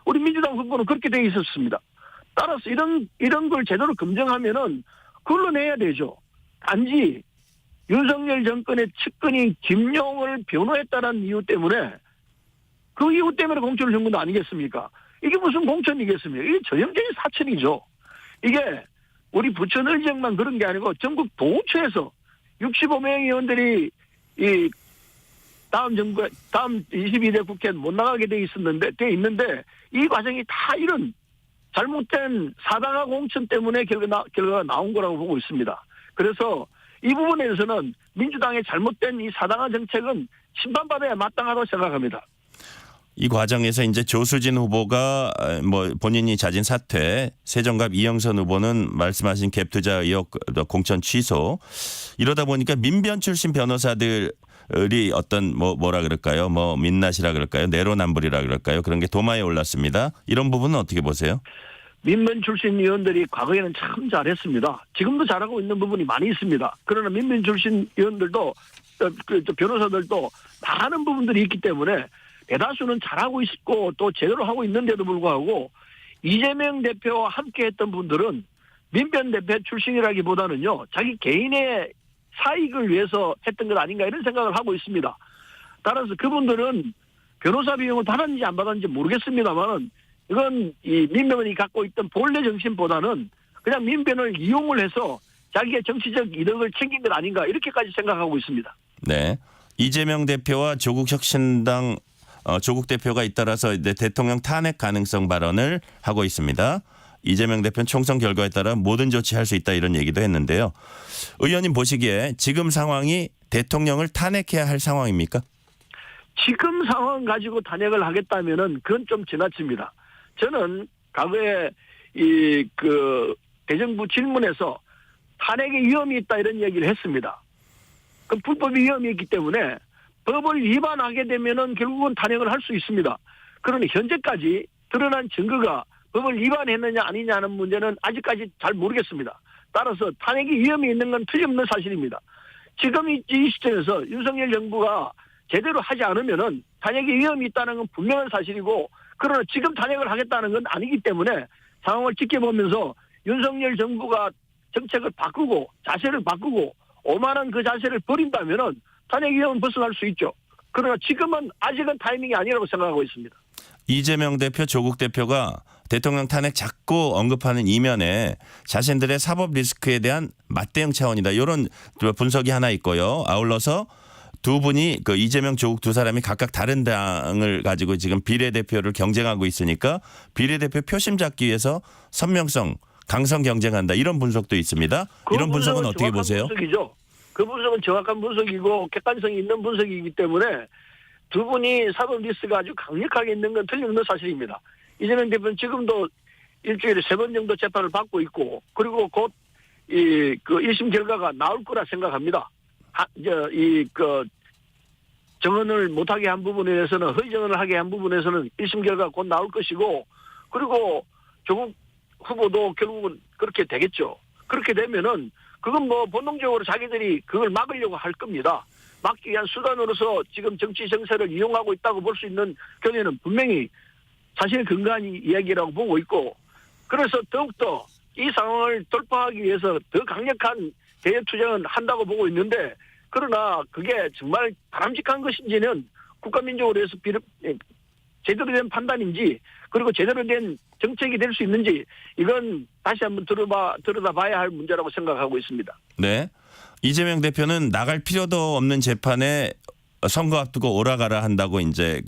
우리 민주당 후보는 그렇게 돼 있었습니다. 따라서 이런 걸 제대로 검증하면은 그걸로 내야 되죠. 단지 윤석열 정권의 측근이 김용을 변호했다는 이유 때문에 그 이유 때문에 공천을 준 건 아니겠습니까? 이게 무슨 공천이겠습니까? 이게 전형적인 사천이죠. 이게 우리 부천 을지역만 그런 게 아니고 전국 도처에서 65명 의원들이 이 다음 22대 국회에 못 나가게 돼 있는데 이 과정이 다 이런 잘못된 사당화 공천 때문에 결과가 나온 거라고 보고 있습니다. 그래서 이 부분에 대해서는 민주당의 잘못된 이 사당화 정책은 심판받아야 마땅하다고 생각합니다. 이 과정에서 이제 조수진 후보가 뭐 본인이 자진 사퇴, 세종갑 이영선 후보는 말씀하신 갭 투자 의혹 공천 취소. 이러다 보니까 민변 출신 변호사들이 어떤 뭐라 그럴까요? 뭐 민낯이라 그럴까요? 내로남불이라 그럴까요? 그런 게 도마에 올랐습니다. 이런 부분은 어떻게 보세요? 민변 출신 의원들이 과거에는 참 잘했습니다. 지금도 잘하고 있는 부분이 많이 있습니다. 그러나 민변 출신 의원들도 변호사들도 많은 부분들이 있기 때문에 대다수는 잘하고 있고 또 제대로 하고 있는데도 불구하고 이재명 대표와 함께했던 분들은 민변 대표 출신이라기보다는요. 자기 개인의 사익을 위해서 했던 것 아닌가 이런 생각을 하고 있습니다. 따라서 그분들은 변호사 비용을 받았는지 안 받았는지 모르겠습니다만은 이건 이 민변이 갖고 있던 본래 정신보다는 그냥 민변을 이용을 해서 자기의 정치적 이득을 챙긴 것 아닌가 이렇게까지 생각하고 있습니다. 네. 이재명 대표와 조국혁신당 조국 대표가 잇따라서 대통령 탄핵 가능성 발언을 하고 있습니다. 이재명 대표는 총선 결과에 따라 모든 조치할 수 있다 이런 얘기도 했는데요. 의원님 보시기에 지금 상황이 대통령을 탄핵해야 할 상황입니까? 지금 상황 가지고 탄핵을 하겠다면은 그건 좀 지나칩니다. 저는 과거에 대정부 질문에서 탄핵의 위험이 있다 이런 얘기를 했습니다. 그 불법의 위험이 있기 때문에 법을 위반하게 되면은 결국은 탄핵을 할 수 있습니다. 그러나 현재까지 드러난 증거가 법을 위반했느냐 아니냐 하는 문제는 아직까지 잘 모르겠습니다. 따라서 탄핵이 위험이 있는 건 틀림없는 사실입니다. 지금 이 시점에서 윤석열 정부가 제대로 하지 않으면은 탄핵이 위험이 있다는 건 분명한 사실이고 그러나 지금 탄핵을 하겠다는 건 아니기 때문에 상황을 지켜보면서 윤석열 정부가 정책을 바꾸고 자세를 바꾸고 오만한 그 자세를 버린다면은 탄핵 위험은 벗어날 수 있죠. 그러나 지금은 아직은 타이밍이 아니라고 생각하고 있습니다. 이재명 대표, 조국 대표가 대통령 탄핵 자꾸 언급하는 이면에 자신들의 사법 리스크에 대한 맞대응 차원이다. 이런 분석이 하나 있고요. 아울러서 두 분이 그 이재명, 조국 두 사람이 각각 다른 당을 가지고 지금 비례대표를 경쟁하고 있으니까 비례대표 표심 잡기 위해서 선명성, 강성 경쟁한다. 이런 분석도 있습니다. 이런 분석은 어떻게 보세요? 분석이죠. 그 분석은 정확한 분석이고 객관성이 있는 분석이기 때문에 두 분이 사법 리스크가 아주 강력하게 있는 건 틀림없는 사실입니다. 이재명 대표는 지금도 일주일에 3번 정도 재판을 받고 있고 그리고 곧 그 1심 결과가 나올 거라 생각합니다. 정언을 못하게 한 부분에 대해서는 허위 정언을 하게 한 부분에서는 1심 결과가 곧 나올 것이고 그리고 조국 후보도 결국은 그렇게 되겠죠. 그렇게 되면은 그건 뭐 본능적으로 자기들이 그걸 막으려고 할 겁니다. 막기 위한 수단으로서 지금 정치 정세를 이용하고 있다고 볼 수 있는 견해는 분명히 사실 근거한 이야기라고 보고 있고 그래서 더욱더 이 상황을 돌파하기 위해서 더 강력한 대외 투쟁은 한다고 보고 있는데 그러나 그게 정말 바람직한 것인지는 국가민족으로 해서 제대로 된 판단인지 그리고 제대로 된 정책이 될 수 있는지 이건 다시 한번 들여다봐야 할 문제라고 생각하고 있습니다. 네. 이재명 대표는 나갈 필요도 없는 재판에 선거 앞두고 오라가라 한다고 이제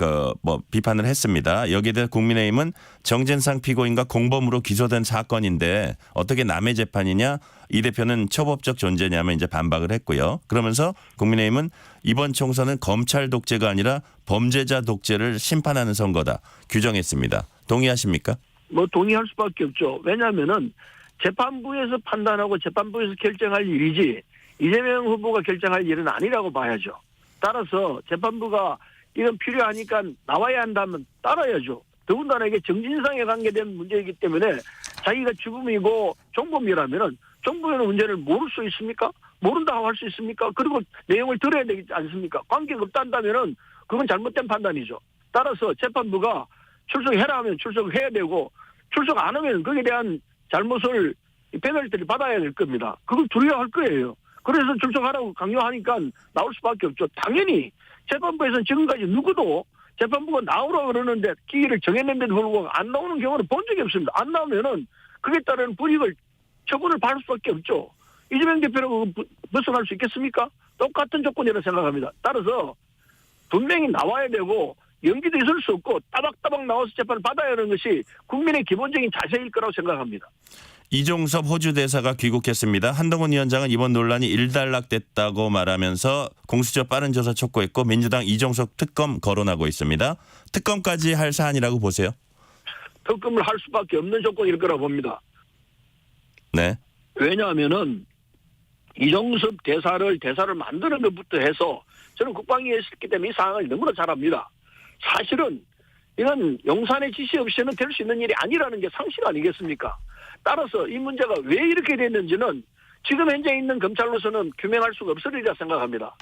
비판을 했습니다. 여기에 대해 국민의힘은 정진상 피고인과 공범으로 기소된 사건인데 어떻게 남의 재판이냐? 이 대표는 초법적 존재냐면 이제 반박을 했고요. 그러면서 국민의힘은 이번 총선은 검찰 독재가 아니라 범죄자 독재를 심판하는 선거다 규정했습니다. 동의하십니까? 뭐 동의할 수밖에 없죠. 왜냐하면은 재판부에서 판단하고 재판부에서 결정할 일이지 이재명 후보가 결정할 일은 아니라고 봐야죠. 따라서 재판부가 이건 필요하니까 나와야 한다면 따라야죠. 더군다나 이게 정진상에 관계된 문제이기 때문에 자기가 주범이고 종범이라면은 정부의 문제를 모를 수 있습니까? 모른다고 할 수 있습니까? 그리고 내용을 들어야 되지 않습니까? 관계가 없단다면은 그건 잘못된 판단이죠. 따라서 재판부가 출석해라 하면 출석해야 되고 출석 안 하면 거기에 대한 잘못을 페널티를 받아야 될 겁니다. 그걸 두려워할 거예요. 그래서 출석하라고 강요하니까 나올 수밖에 없죠. 당연히 재판부에서는 지금까지 누구도 재판부가 나오라고 그러는데 기일을 정했는데도 불구하고 안 나오는 경우는 본 적이 없습니다. 안 나오면은 그에 따른 불이익을 처분을 받을 수밖에 없죠. 이재명 대표라고 벗어날 수 있겠습니까? 똑같은 조건이라고 생각합니다. 따라서 분명히 나와야 되고 연기도 있을 수 없고 따박따박 나와서 재판을 받아야 하는 것이 국민의 기본적인 자세일 거라고 생각합니다. 이종섭 호주 대사가 귀국했습니다. 한동훈 위원장은 이번 논란이 일단락됐다고 말하면서 공수처 빠른 조사 촉구했고 민주당 이종섭 특검 거론하고 있습니다. 특검까지 할 사안이라고 보세요? 특검을 할 수밖에 없는 조건일 거라고 봅니다. 네. 왜냐하면은 이종섭 대사를 만드는 것부터 해서 저는 국방위에 있었기 때문에 이 상황을 너무나 잘 압니다. 사실은 이건 용산의 지시 없이는 될 수 있는 일이 아니라는 게 상식 아니겠습니까? 따라서 이 문제가 왜 이렇게 됐는지는 지금 현재 있는 검찰로서는 규명할 수가 없으리라 생각합니다.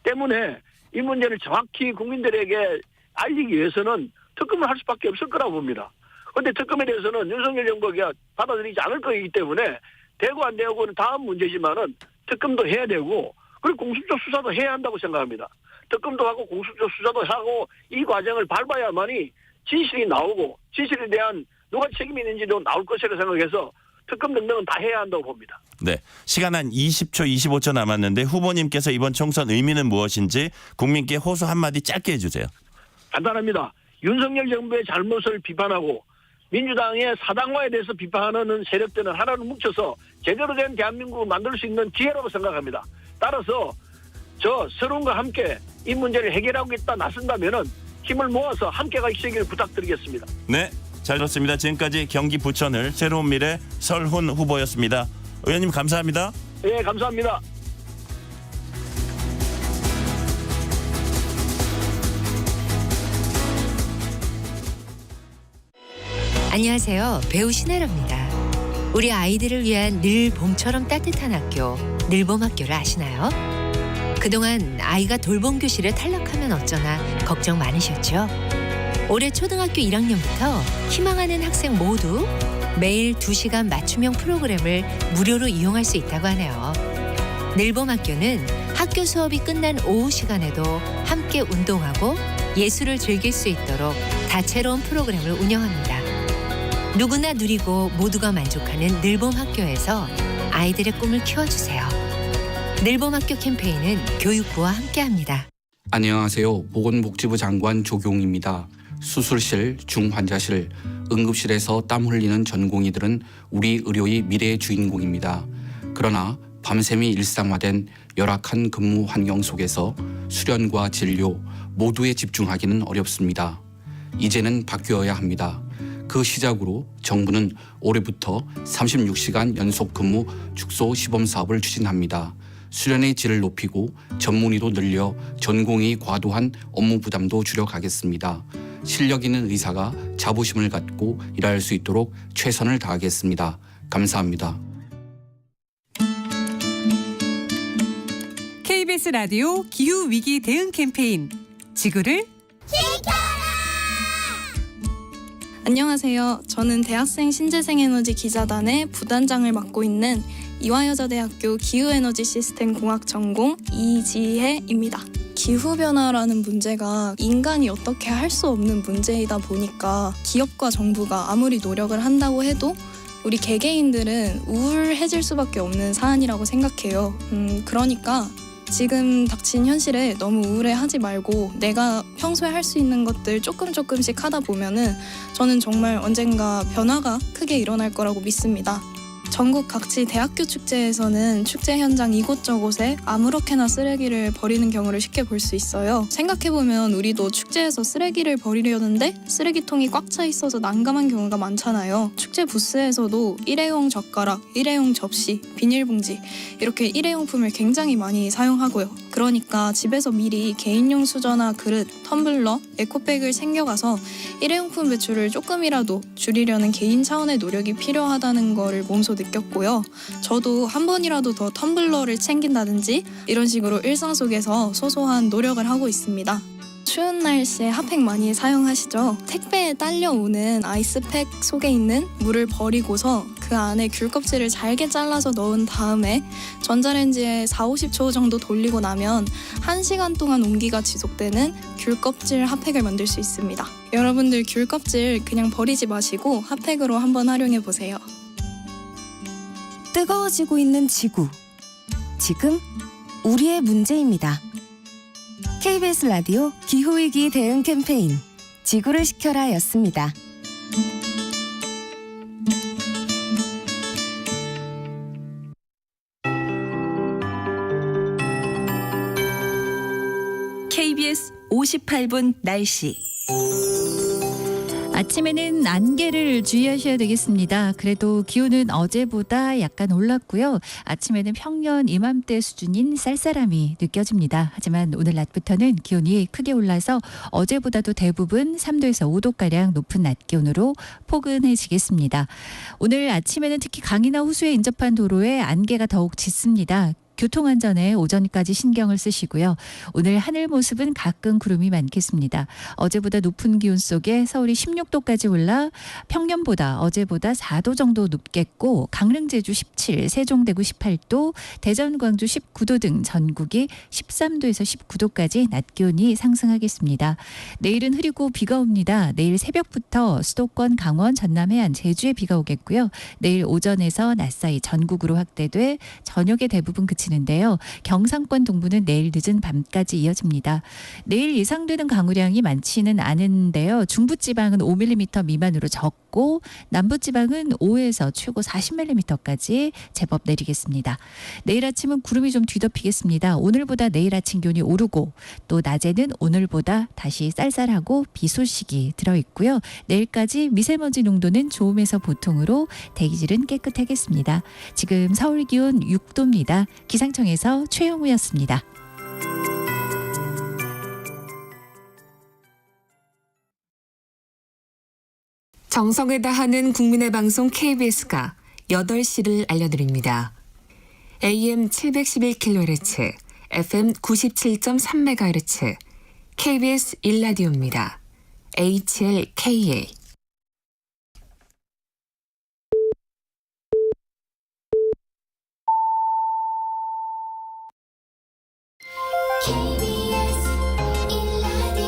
때문에 이 문제를 정확히 국민들에게 알리기 위해서는 특검을 할 수밖에 없을 거라고 봅니다. 그런데 특검에 대해서는 윤석열 정부가 받아들이지 않을 거이기 때문에 되고 안 되고는 다음 문제지만은 특검도 해야 되고 그리고 공수처 수사도 해야 한다고 생각합니다. 특검도 하고 공수처 수사도 하고 이 과정을 밟아야만이 진실이 나오고 진실에 대한 누가 책임이 있는지도 나올 것이라 생각해서 특검 등등은 다 해야 한다고 봅니다. 네, 시간 한 20초, 25초 남았는데 후보님께서 이번 총선 의미는 무엇인지 국민께 호소 한마디 짧게 해주세요. 간단합니다. 윤석열 정부의 잘못을 비판하고 민주당의 사당화에 대해서 비판하는 세력들은 하나로 뭉쳐서 제대로 된 대한민국을 만들 수 있는 기회라고 생각합니다. 따라서 저 서로과 함께 이 문제를 해결하겠다 나선다면은 힘을 모아서 함께 가시기를 부탁드리겠습니다. 네, 잘 들었습니다. 지금까지 경기 부천을 새로운 미래 설훈 후보였습니다. 의원님 감사합니다. 네, 감사합니다. 안녕하세요. 배우 신혜라입니다. 우리 아이들을 위한 늘 봄처럼 따뜻한 학교, 늘봄학교를 아시나요? 그동안 아이가 돌봄 교실에 탈락하면 어쩌나 걱정 많으셨죠? 올해 초등학교 1학년부터 희망하는 학생 모두 매일 2시간 맞춤형 프로그램을 무료로 이용할 수 있다고 하네요. 늘봄학교는 학교 수업이 끝난 오후 시간에도 함께 운동하고 예술을 즐길 수 있도록 다채로운 프로그램을 운영합니다. 누구나 누리고 모두가 만족하는 늘봄학교에서 아이들의 꿈을 키워주세요. 늘봄학교 캠페인은 교육부와 함께합니다. 안녕하세요. 보건복지부 장관 조경입니다. 수술실, 중환자실, 응급실에서 땀 흘리는 전공의들은 우리 의료의 미래의 주인공입니다. 그러나 밤샘이 일상화된 열악한 근무 환경 속에서 수련과 진료 모두에 집중하기는 어렵습니다. 이제는 바뀌어야 합니다. 그 시작으로 정부는 올해부터 36시간 연속 근무 축소 시범 사업을 추진합니다. 수련의 질을 높이고 전문의도 늘려 전공의 과도한 업무 부담도 줄여가겠습니다. 실력 있는 의사가 자부심을 갖고 일할 수 있도록 최선을 다하겠습니다. 감사합니다. KBS 라디오 기후위기 대응 캠페인 지구를 안녕하세요. 저는 대학생 신재생에너지 기자단의 부단장을 맡고 있는 이화여자대학교 기후에너지 시스템 공학 전공 이지혜입니다. 기후변화라는 문제가 인간이 어떻게 할 수 없는 문제이다 보니까 기업과 정부가 아무리 노력을 한다고 해도 우리 개개인들은 우울해질 수밖에 없는 사안이라고 생각해요. 그러니까 지금 닥친 현실에 너무 우울해하지 말고 내가 평소에 할 수 있는 것들 조금씩 하다 보면은 저는 정말 언젠가 변화가 크게 일어날 거라고 믿습니다. 전국 각지 대학교 축제에서는 축제 현장 이곳저곳에 아무렇게나 쓰레기를 버리는 경우를 쉽게 볼 수 있어요. 생각해보면 우리도 축제에서 쓰레기를 버리려는데 쓰레기통이 꽉 차 있어서 난감한 경우가 많잖아요. 축제 부스에서도 일회용 젓가락, 일회용 접시, 비닐봉지 이렇게 일회용품을 굉장히 많이 사용하고요. 그러니까 집에서 미리 개인용 수저나 그릇, 텀블러, 에코백을 챙겨가서 일회용품 배출을 조금이라도 줄이려는 개인 차원의 노력이 필요하다는 거를 몸소 느꼈고요. 저도 한 번이라도 더 텀블러를 챙긴다든지 이런 식으로 일상 속에서 소소한 노력을 하고 있습니다. 추운 날씨에 핫팩 많이 사용하시죠? 택배에 딸려오는 아이스팩 속에 있는 물을 버리고서 그 안에 귤 껍질을 잘게 잘라서 넣은 다음에 전자레인지에 40-50초 정도 돌리고 나면 1시간 동안 온기가 지속되는 귤 껍질 핫팩을 만들 수 있습니다. 여러분들 귤 껍질 그냥 버리지 마시고 핫팩으로 한번 활용해 보세요. 뜨거워지고 있는 지구. 지금 우리의 문제입니다. KBS 라디오 기후위기 대응 캠페인 지구를 지켜라 였습니다. KBS 58분 날씨. 아침에는 안개를 주의하셔야 되겠습니다. 그래도 기온은 어제보다 약간 올랐고요. 아침에는 평년 이맘때 수준인 쌀쌀함이 느껴집니다. 하지만 오늘 낮부터는 기온이 크게 올라서 어제보다도 대부분 3도에서 5도가량 높은 낮 기온으로 포근해지겠습니다. 오늘 아침에는 특히 강이나 호수에 인접한 도로에 안개가 더욱 짙습니다. 교통안전에 오전까지 신경을 쓰시고요. 오늘 하늘 모습은 가끔 구름이 많겠습니다. 어제보다 높은 기온 속에 서울이 16도까지 올라 평년보다 어제보다 4도 정도 높겠고 강릉 제주 17, 세종대구 18도, 대전 광주 19도 등 전국이 13도에서 19도까지 낮 기온이 상승하겠습니다. 내일은 흐리고 비가 옵니다. 내일 새벽부터 수도권, 강원, 전남 해안, 제주에 비가 오겠고요. 내일 오전에서 낮 사이 전국으로 확대돼 저녁에 대부분 그치는데요. 경상권 동부는 내일 늦은 밤까지 이어집니다. 내일 예상되는 강우량이 많지는 않은데요. 중부지방은 5mm 미만으로 적고 남부지방은 5에서 최고 40mm까지 제법 내리겠습니다. 내일 아침은 구름이 좀 뒤덮이겠습니다. 오늘보다 내일 아침 기온이 오르고 또 낮에는 오늘보다 다시 쌀쌀하고 비 소식이 들어있고요. 내일까지 미세먼지 농도는 좋음에서 보통으로 대기질은 깨끗하겠습니다. 지금 서울 기온 6도입니다. 기상청에서 최영우였습니다. 정성을 다하는 국민의 방송 KBS가 8시를 알려드립니다. AM 711kHz, FM 97.3MHz, KBS 1라디오입니다. HLKA. KBS 1라디오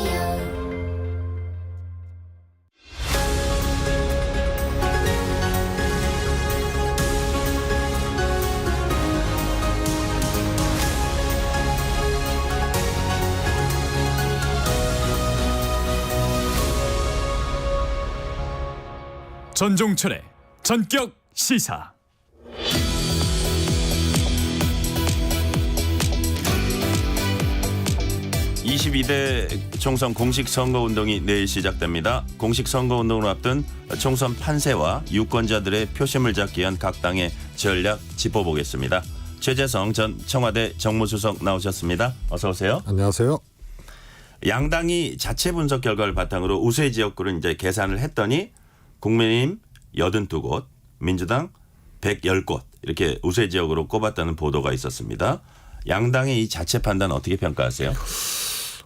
전종철의 전격 시사. (22대) 총선 공식 선거운동이 내일 시작됩니다. 공식 선거운동을 앞둔 총선 판세와 유권자들의 표심을 잡기 위한 각 당의 전략 짚어보겠습니다. 최재성 전 청와대 정무수석 나오셨습니다. 어서 오세요. 안녕하세요. 양당이 자체 분석 결과를 바탕으로 우세 지역구를 이제 계산을 했더니 국민의힘 82곳, 민주당 110곳 이렇게 우세 지역으로 꼽았다는 보도가 있었습니다. 양당의 이 자체 판단 어떻게 평가하세요?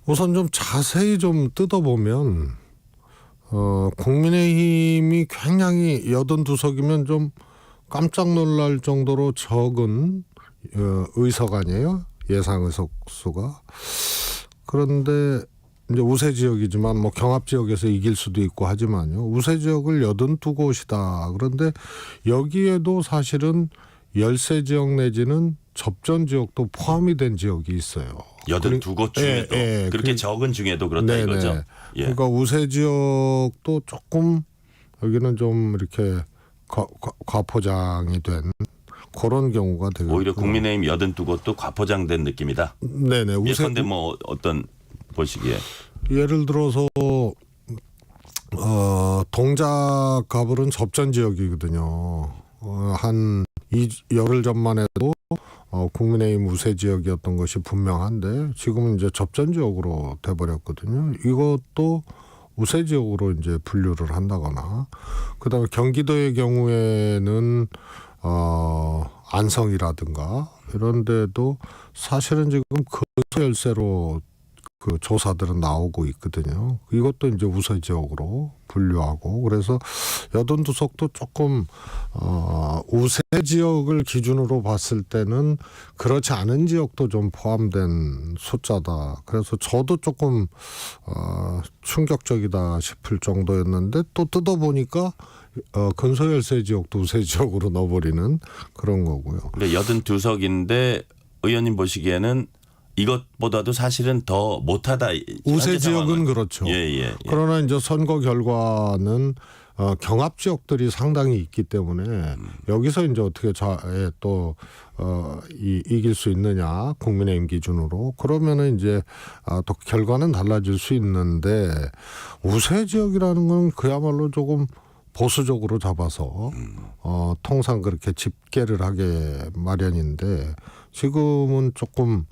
우선 좀 자세히 좀 뜯어보면 국민의힘이 굉장히 82석이면 좀 깜짝 놀랄 정도로 적은 의석 아니에요? 예상 의석 수가. 그런데 이제 우세 지역이지만 뭐 경합 지역에서 이길 수도 있고 하지만요. 우세 지역을 82곳이다. 그런데 여기에도 사실은 열세 지역 내지는 접전 지역도 포함이 된 지역이 있어요. 82곳 중에도 그렇게 적은 중에도 그렇다 네네. 이거죠. 예. 그러니까 우세 지역도 조금 여기는 좀 이렇게 과포장이 된 그런 경우가 되고 오히려 국민의힘 82곳도 과포장된 느낌이다. 네네. 예컨대 뭐 어떤 보시기에 예를 들어서 동작 가불은 접전 지역이거든요. 한 열흘 전만 해도 국민의힘 우세 지역이었던 것이 분명한데 지금은 이제 접전 지역으로 돼버렸거든요. 이것도 우세 지역으로 이제 분류를 한다거나, 그다음에 경기도의 경우에는 안성이라든가 이런 데도 사실은 지금 근소 열세로 그 조사들은 나오고 있거든요. 이것도 이제 우세 지역으로 분류하고, 그래서 82석도 조금 우세 지역을 기준으로 봤을 때는 그렇지 않은 지역도 좀 포함된 숫자다. 그래서 저도 조금 충격적이다 싶을 정도였는데 또 뜯어보니까 근소 열세 지역도 우세 지역으로 넣어버리는 그런 거고요. 근데 82석인데 의원님 보시기에는 이것보다도 사실은 더 못하다. 우세 지역은 그렇죠. 예. 그러나 이제 선거 결과는 경합 지역들이 상당히 있기 때문에 여기서 이제 어떻게 또 이길 수 있느냐, 국민의힘 기준으로. 그러면은 이제 또 결과는 달라질 수 있는데, 우세 지역이라는 건 그야말로 조금 보수적으로 잡아서 통상 그렇게 집계를 하게 마련인데 지금은 조금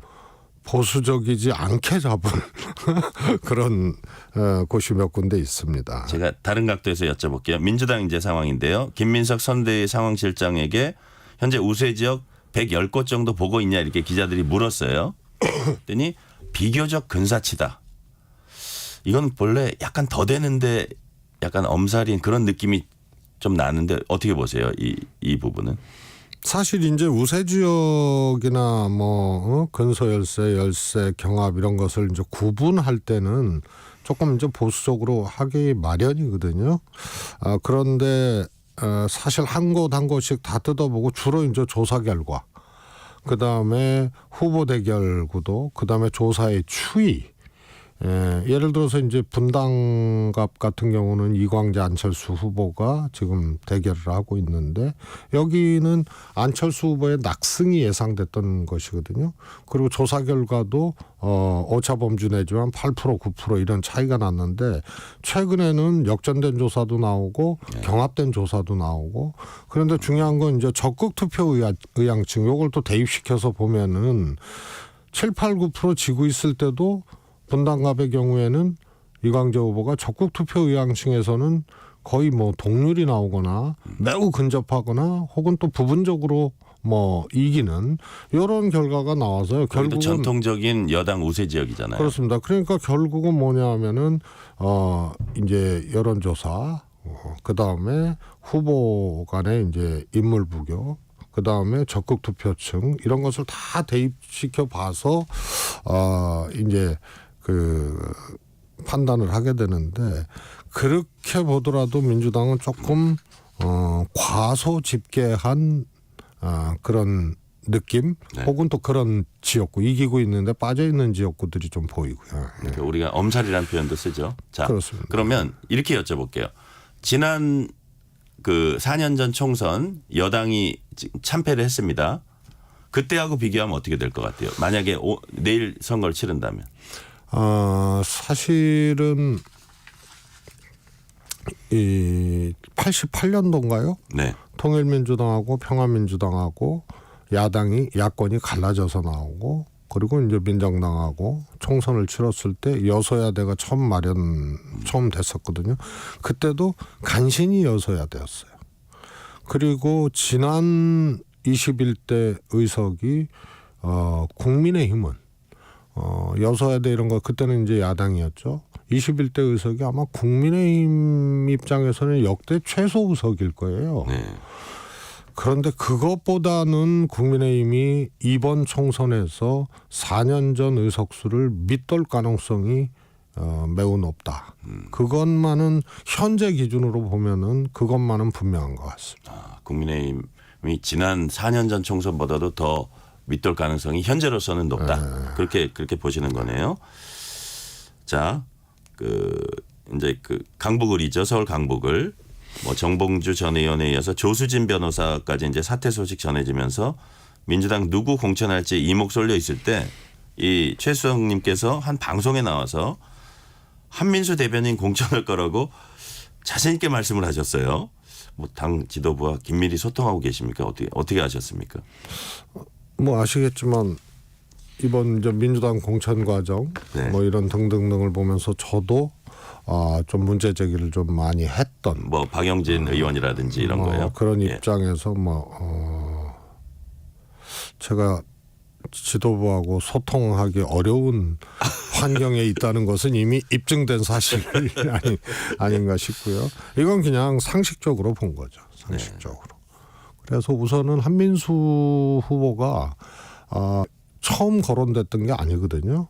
보수적이지 않게 잡은 그런 곳이 몇 군데 있습니다. 제가 다른 각도에서 여쭤볼게요. 민주당 이제 상황인데요. 김민석 선대위 상황실장에게 현재 우세 지역 110곳 정도 보고 있냐 이렇게 기자들이 물었어요. 그랬더니 비교적 근사치다. 이건 본래 약간 더 되는데 약간 엄살인 그런 느낌이 좀 나는데 어떻게 보세요? 이 부분은? 사실 이제 우세 지역이나 뭐 근소 열세, 경합 이런 것을 이제 구분할 때는 조금 이제 보수적으로 하기 마련이거든요. 그런데 사실 한 곳 한 곳씩 다 뜯어보고 주로 이제 조사 결과, 그 다음에 후보 대결 구도, 그 다음에 조사의 추이. 예를 들어서 이제 분당갑 같은 경우는 이광재 안철수 후보가 지금 대결을 하고 있는데 여기는 안철수 후보의 낙승이 예상됐던 것이거든요. 그리고 조사 결과도 오차범주 내지만 8% 9% 이런 차이가 났는데 최근에는 역전된 조사도 나오고 경합된 조사도 나오고, 그런데 중요한 건 이제 적극 투표 의향층 요걸 또 대입시켜서 보면은 7, 8, 9% 지고 있을 때도 분당갑의 경우에는 이광재 후보가 적극 투표 의향층에서는 거의 뭐 동률이 나오거나 매우 근접하거나 혹은 또 부분적으로 뭐 이기는 이런 결과가 나와서요. 결국은 전통적인 여당 우세 지역이잖아요. 그렇습니다. 그러니까 결국은 뭐냐면은 이제 여론조사, 그 다음에 후보 간의 이제 인물 부교, 그 그 다음에 적극 투표층 이런 것을 다 대입시켜 봐서 이제 그 판단을 하게 되는데 그렇게 보더라도 민주당은 조금 과소 집계한 그런 느낌 네. 혹은 또 그런 지역구 이기고 있는데 빠져 있는 지역구들이 좀 보이고요. 그러니까 우리가 엄살이라는 표현도 쓰죠. 자, 그렇습니다. 그러면 이렇게 여쭤볼게요. 지난 그 4년 전 총선 여당이 참패를 했습니다. 그때하고 비교하면 어떻게 될 것 같아요? 만약에 내일 선거를 치른다면. 사실은 이 88년도인가요? 네. 통일민주당하고 평화민주당하고 야권이 갈라져서 나오고 그리고 이제 민정당하고 총선을 치렀을 때 여소야대가 처음 됐었거든요. 그때도 간신히 여소야대였어요. 그리고 지난 21대 의석이 국민의힘은 여소야대 이런 거 그때는 이제 야당이었죠. 21대 의석이 아마 국민의힘 입장에서는 역대 최소 의석일 거예요. 네. 그런데 그것보다는 국민의힘이 이번 총선에서 4년 전 의석수를 밑돌 가능성이 매우 높다. 그것만은 현재 기준으로 보면은 그것만은 분명한 것 같습니다. 국민의힘이 지난 4년 전 총선보다도 더 밑돌 가능성이 현재로서는 높다. 그렇게 보시는 거네요. 자, 이제 강북을이죠. 서울 강북을 정봉주 전 의원에 이어서 조수진 변호사까지 이제 사퇴 소식 전해지면서 민주당 누구 공천할지 이목 쏠려 있을 때 이 최수영님께서 한 방송에 나와서 한민수 대변인 공천할 거라고 자신 있게 말씀을 하셨어요. 당 지도부와 긴밀히 소통하고 계십니까? 어떻게 아셨습니까? 아시겠지만 이번 이제 민주당 공천 과정 네. 이런 등등등을 보면서 저도 좀 문제 제기를 좀 많이 했던 박영진 의원이라든지 이런 거예요. 그런 예. 입장에서 제가 지도부하고 소통하기 어려운 환경에 있다는 것은 이미 입증된 사실 아닌가 싶고요. 이건 그냥 상식적으로 본 거죠. 상식적으로. 그래서 우선은 한민수 후보가 처음 거론됐던 게 아니거든요.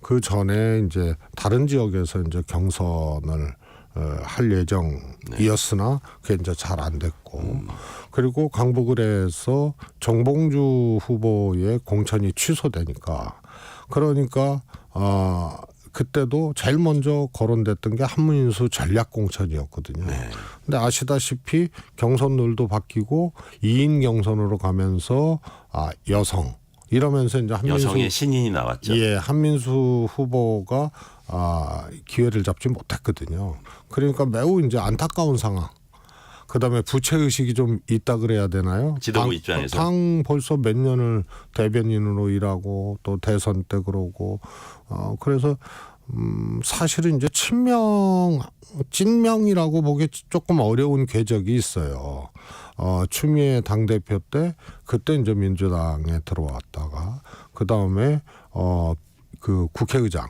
그 전에 이제 다른 지역에서 이제 경선을 할 예정이었으나 그게 이제 잘 안 됐고 그리고 강북을에서 정봉주 후보의 공천이 취소되니까 그러니까 그때도 제일 먼저 거론됐던 게 한민수 전략 공천이었거든요. 네. 근데 아시다시피 경선 룰도 바뀌고 2인 경선으로 가면서 여성 이러면서 이제 여성의 신인이 나왔죠. 예, 한민수 후보가 기회를 잡지 못했거든요. 그러니까 매우 이제 안타까운 상황. 그다음에 부채 의식이 좀 있다 그래야 되나요? 지도부 입장에서 당 벌써 몇 년을 대변인으로 일하고 또 대선 때 그러고 그래서 사실은 이제 찐명이라고 보기 조금 어려운 궤적이 있어요. 추미애 당대표 때 그때 이제 민주당에 들어왔다가 그 다음에 그 국회의장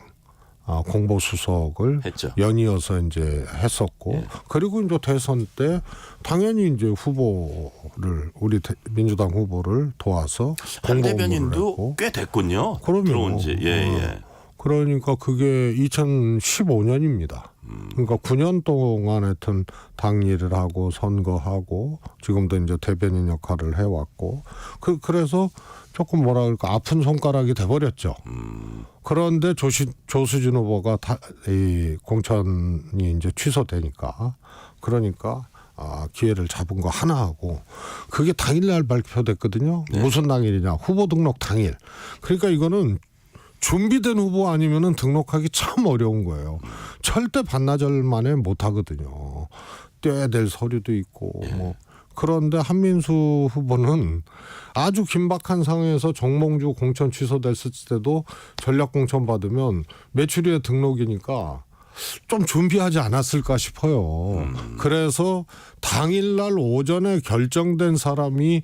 공보수석을 했죠. 연이어서 이제 했었고 예. 그리고 이제 대선 때 당연히 이제 후보를 우리 민주당 후보를 도와서 한 공보 대변인도 했고. 꽤 됐군요. 그럼요. 들어온지. 예. 그러니까 그게 2015년입니다. 그러니까 9년 동안 하여튼 당 일을 하고 선거하고 지금도 이제 대변인 역할을 해왔고 그래서 조금 뭐라 그럴까 아픈 손가락이 돼버렸죠. 그런데 조수진 후보가 이 공천이 이제 취소되니까 그러니까 기회를 잡은 거 하나 하고 그게 당일날 발표됐거든요. 네. 무슨 당일이냐 후보 등록 당일. 그러니까 이거는 준비된 후보 아니면은 등록하기 참 어려운 거예요. 절대 반나절 만에 못 하거든요. 떼야 될 서류도 있고 그런데 한민수 후보는 아주 긴박한 상황에서 정몽주 공천 취소됐을 때도 전략 공천 받으면 매출위에 등록이니까 좀 준비하지 않았을까 싶어요. 그래서 당일날 오전에 결정된 사람이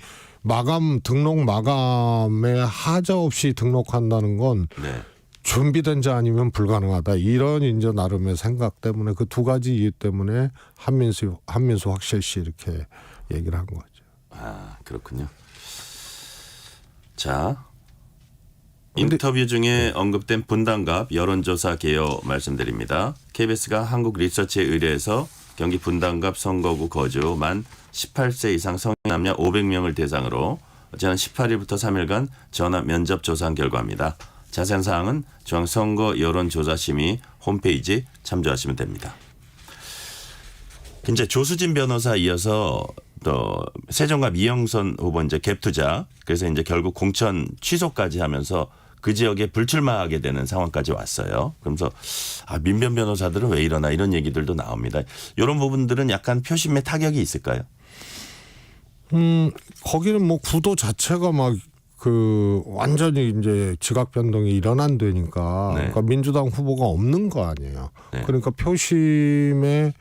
등록 마감에 하자 없이 등록한다는 건 준비된 자 아니면 불가능하다. 이런 이제 나름의 생각 때문에 그 두 가지 이유 때문에 한민수 확실시 이렇게 얘기를 한 거죠. 아, 그렇군요. 자, 인터뷰 중에 언급된 분당갑 여론조사 개요 말씀드립니다. KBS가 한국리서치에 의뢰해서 경기 분당갑 선거구 거주 만 18세 이상 성인 남녀 500명을 대상으로 지난 18일부터 3일간 전화 면접 조사한 결과입니다. 자세한 사항은 중앙선거 여론조사심의 홈페이지 참조하시면 됩니다. 이제 조수진 변호사 이어서 또 세종갑 이영선 후보 이제 갭투자, 그래서 이제 결국 공천 취소까지 하면서 그 지역에 불출마하게 되는 상황까지 왔어요. 그러면서 민변 변호사들은 왜 이러나 이런 얘기들도 나옵니다. 이런 부분들은 약간 표심에 타격이 있을까요? 거기는 뭐 구도 자체가 막 완전히 이제 지각 변동이 일어난다니까. 네. 그러니까 민주당 후보가 없는 거 아니에요. 네. 그러니까 표심에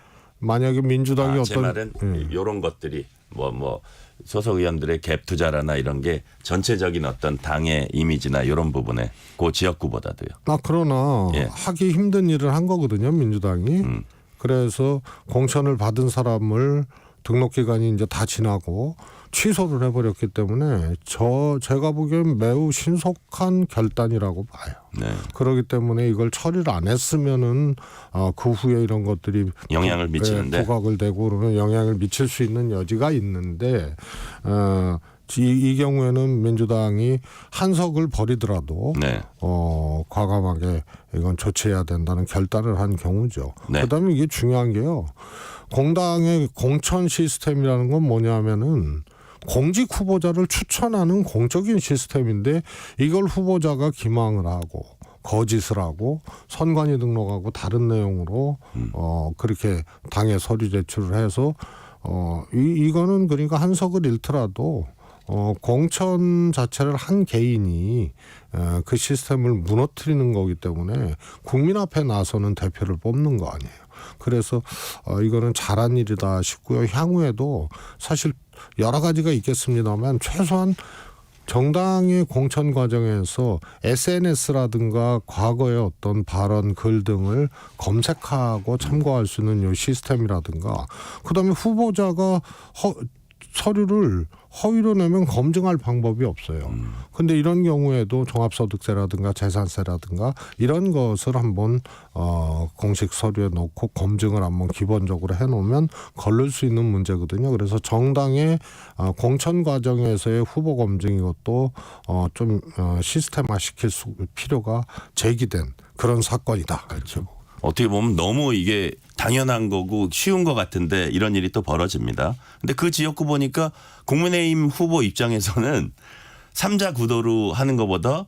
만약에 민주당이 제 어떤 말은 이런 것들이 뭐 소속 의원들의 갭 투자라나 이런 게 전체적인 어떤 당의 이미지나 이런 부분에 그 지역구보다도요. 그러나 예. 하기 힘든 일을 한 거거든요, 민주당이. 그래서 공천을 받은 사람을 등록 기간이 이제 다 지나고 취소를 해버렸기 때문에 제가 보기엔 매우 신속한 결단이라고 봐요. 네. 그렇기 때문에 이걸 처리를 안 했으면은 그 후에 이런 것들이 영향을 미치는데 부각을 되고 그러면 영향을 미칠 수 있는 여지가 있는데 이 경우에는 민주당이 한석을 버리더라도 네. 과감하게 이건 조치해야 된다는 결단을 한 경우죠. 네. 그다음에 이게 중요한 게요. 공당의 공천 시스템이라는 건 뭐냐면은 공직 후보자를 추천하는 공적인 시스템인데 이걸 후보자가 기망을 하고 거짓을 하고 선관위 등록하고 다른 내용으로 그렇게 당에 서류 제출을 해서 이거는 그러니까 한석을 잃더라도 공천 자체를 한 개인이 그 시스템을 무너뜨리는 거기 때문에 국민 앞에 나서는 대표를 뽑는 거 아니에요. 그래서 이거는 잘한 일이다 싶고요. 향후에도 사실 여러 가지가 있겠습니다만 최소한 정당의 공천 과정에서 SNS라든가 과거의 어떤 발언 글 등을 검색하고 참고할 수 있는 이 시스템이라든가 그다음에 후보자가 서류를 허위로 내면 검증할 방법이 없어요. 근데 이런 경우에도 종합소득세라든가 재산세라든가 이런 것을 한번 공식 서류에 넣고 검증을 한번 기본적으로 해놓으면 걸릴 수 있는 문제거든요. 그래서 정당의 공천 과정에서의 후보 검증 이것도 좀 시스템화시킬 필요가 제기된 그런 사건이다. 그렇죠. 어떻게 보면 너무 이게 당연한 거고 쉬운 것 같은데 이런 일이 또 벌어집니다. 근데 그 지역구 보니까 국민의힘 후보 입장에서는 3자 구도로 하는 것보다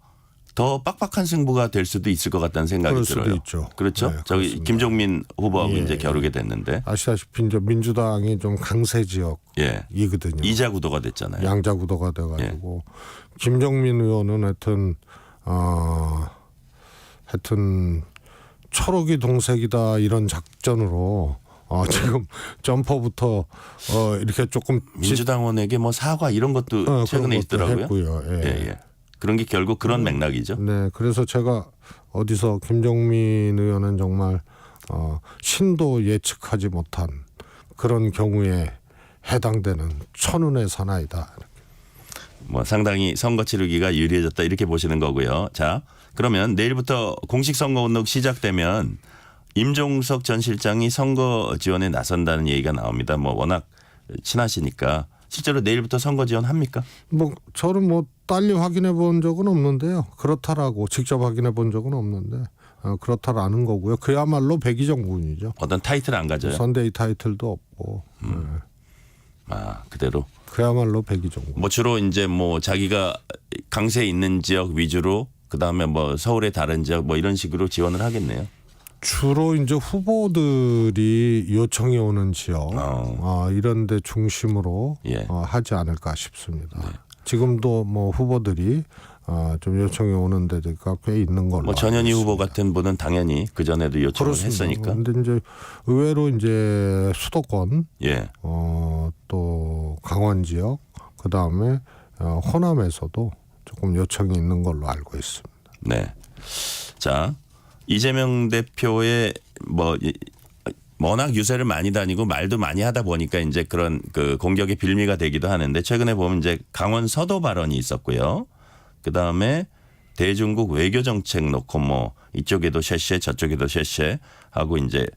더 빡빡한 승부가 될 수도 있을 것 같다는 생각이 그럴 들어요. 수도 있죠. 그렇죠. 네, 저기 그렇습니다. 김종민 후보하고 예. 이제 겨루게 됐는데. 아시다시피 이제 민주당이 좀 강세 지역이거든요. 이자 구도가 됐잖아요. 양자 구도가 돼가지고 김정민 의원은 하여튼 초록이 동색이다 이런 작전으로 지금 점퍼부터 이렇게 조금 민주당원에게 뭐 사과 이런 것도 최근에 있더라고요. 했고요. 예. 예. 그런 게 결국 그런 맥락이죠. 네, 그래서 제가 어디서 김종민 의원은 정말 신도 예측하지 못한 그런 경우에 해당되는 천운의 사나이다. 뭐 상당히 선거 치르기가 유리해졌다 이렇게 보시는 거고요. 자, 그러면 내일부터 공식 선거 운동 시작되면 임종석 전 실장이 선거 지원에 나선다는 얘기가 나옵니다. 뭐 워낙 친하시니까 실제로 내일부터 선거 지원합니까? 뭐 저는 딸리 확인해 본 적은 없는데요. 그렇다라고 직접 확인해 본 적은 없는데 그렇다라는 거고요. 그야말로 백의정 군이죠. 어떤 타이틀 안 가져요? 선대위 타이틀도 없고. 그대로. 그야말로 백의정 군. 뭐 주로 이제 뭐 자기가 강세 있는 지역 위주로 그다음에 뭐 서울의 다른 지역 뭐 이런 식으로 지원을 하겠네요. 주로 이제 후보들이 요청이 오는 지역 이런 데 중심으로 하지 않을까 싶습니다. 네. 지금도 뭐 후보들이 좀 요청이 오는 데가 꽤 있는 걸로. 뭐 전현희 후보 같은 분은 당연히 그 전에도 요청을 했으니까. 그런데 이제 의외로 이제 수도권, 또 강원 지역, 그 다음에 호남에서도 조금 요청이 있는 걸로 알고 있습니다. 네. 자, 이재명 대표의 워낙 유세를 많이 다니고 말도 많이 하다 보니까 이제 그런 그 공격의 빌미가 되기도 하는데 최근에 보면 이제 강원 서도 발언이 있었고요. 그 다음에 대중국 외교 정책 놓고 뭐 이쪽에도 쉐쉐 저쪽에도 쉐쉐 하고 이제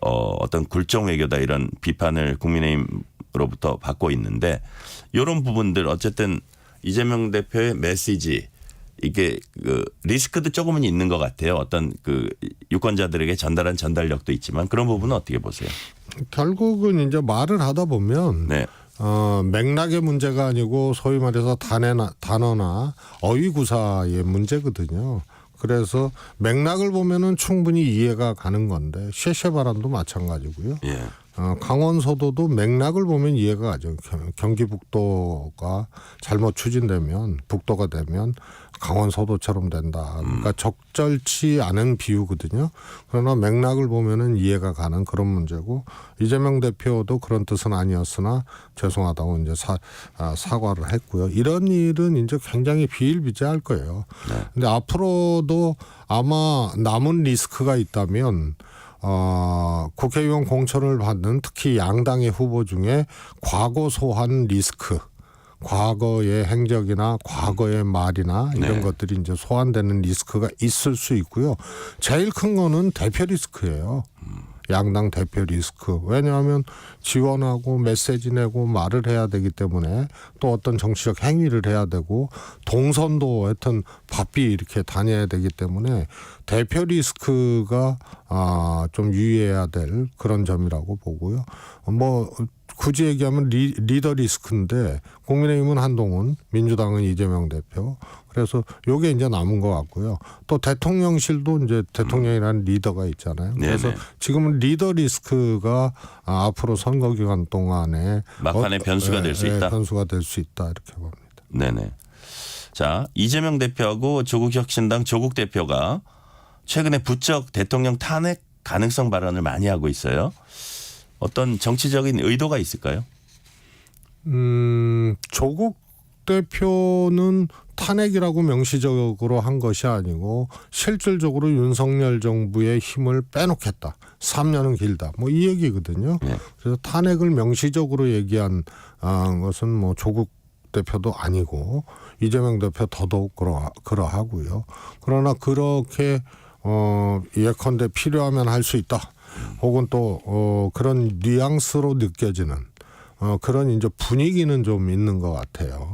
어떤 굴종 외교다 이런 비판을 국민의힘으로부터 받고 있는데 이런 부분들 어쨌든 이재명 대표의 메시지 이게 그 리스크도 조금은 있는 것 같아요. 어떤 그 유권자들에게 전달한 전달력도 있지만 그런 부분은 어떻게 보세요? 결국은 이제 말을 하다 보면 네. 맥락의 문제가 아니고 소위 말해서 단어나 어휘구사의 문제거든요. 그래서 맥락을 보면은 충분히 이해가 가는 건데 쉐쉐 발언도 마찬가지고요. 예. 강원 서도도 맥락을 보면 이해가 가죠. 경기 북도가 잘못 추진되면 북도가 되면 강원 서도처럼 된다. 그러니까 적절치 않은 비유거든요. 그러나 맥락을 보면은 이해가 가는 그런 문제고 이재명 대표도 그런 뜻은 아니었으나 죄송하다고 이제 사과를 했고요. 이런 일은 이제 굉장히 비일비재할 거예요. 근데 앞으로도 아마 남은 리스크가 있다면 국회의원 공천을 받는 특히 양당의 후보 중에 과거 소환 리스크, 과거의 행적이나 과거의 말이나 이런 것들이 이제 소환되는 리스크가 있을 수 있고요. 제일 큰 거는 대표 리스크예요. 양당 대표 리스크. 왜냐하면 지원하고 메시지 내고 말을 해야 되기 때문에 또 어떤 정치적 행위를 해야 되고 동선도 하여튼 바삐 이렇게 다녀야 되기 때문에 대표 리스크가 좀 유의해야 될 그런 점이라고 보고요. 뭐 굳이 얘기하면 리더 리스크인데 국민의힘은 한동훈, 민주당은 이재명 대표. 그래서 요게 이제 남은 것 같고요. 또 대통령실도 이제 대통령이라는 리더가 있잖아요. 그래서 지금은 리더 리스크가 앞으로 선거 기간 동안에 막판에 변수가 될 수 있다. 변수가 될 수 있다 이렇게 봅니다. 네네. 자, 이재명 대표하고 조국혁신당 조국 대표가 최근에 부쩍 대통령 탄핵 가능성 발언을 많이 하고 있어요. 어떤 정치적인 의도가 있을까요? 조국 대표는 탄핵이라고 명시적으로 한 것이 아니고 실질적으로 윤석열 정부의 힘을 빼놓겠다. 3년은 길다. 뭐 이 얘기거든요. 그래서 탄핵을 명시적으로 얘기한 것은 뭐 조국 대표도 아니고 이재명 대표 더더욱 그러하고요. 그러나 그렇게 예컨대 필요하면 할 수 있다. 혹은 또 그런 뉘앙스로 느껴지는 그런 이제 분위기는 좀 있는 것 같아요.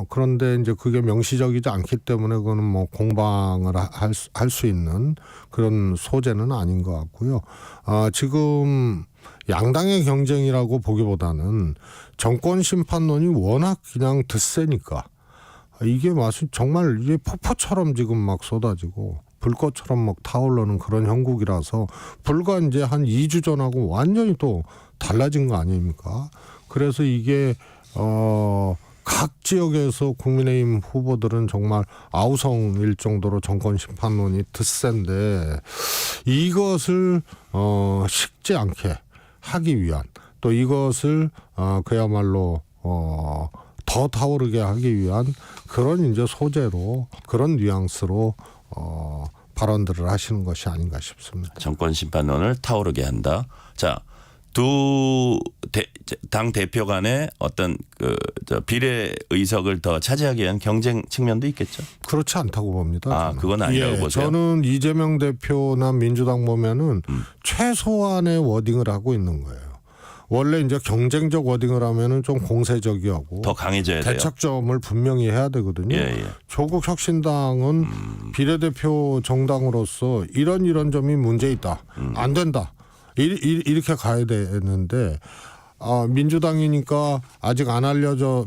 그런데 이제 그게 명시적이지 않기 때문에 그거는 뭐 공방을 할 수 있는 그런 소재는 아닌 것 같고요. 지금 양당의 경쟁이라고 보기보다는 정권 심판론이 워낙 그냥 드세니까 이게 마치 정말 이게 폭포처럼 지금 막 쏟아지고 불꽃처럼 막 타오르는 그런 형국이라서 불과 이제 한 2주 전하고 완전히 또 달라진 거 아닙니까? 그래서 이게 각 지역에서 국민의힘 후보들은 정말 아우성일 정도로 정권 심판론이 드센데 이것을 식지 않게 하기 위한 또 이것을 그야말로 더 타오르게 하기 위한 그런 이제 소재로 그런 뉘앙스로 발언들을 하시는 것이 아닌가 싶습니다. 정권 심판론을 타오르게 한다. 자, 두 당 대표 간의 어떤 비례 의석을 더 차지하기 위한 경쟁 측면도 있겠죠. 그렇지 않다고 봅니다. 저는. 그건 아니라고 보세요. 저는 이재명 대표나 민주당 보면은 최소한의 워딩을 하고 있는 거예요. 원래 이제 경쟁적 워딩을 하면은 좀 공세적이하고 더 강해져야 돼요. 대척점을 분명히 해야 되거든요. 조국 혁신당은 비례대표 정당으로서 이런 점이 문제 있다. 안 된다. 이렇게 가야 되는데 민주당이니까 아직 안 알려져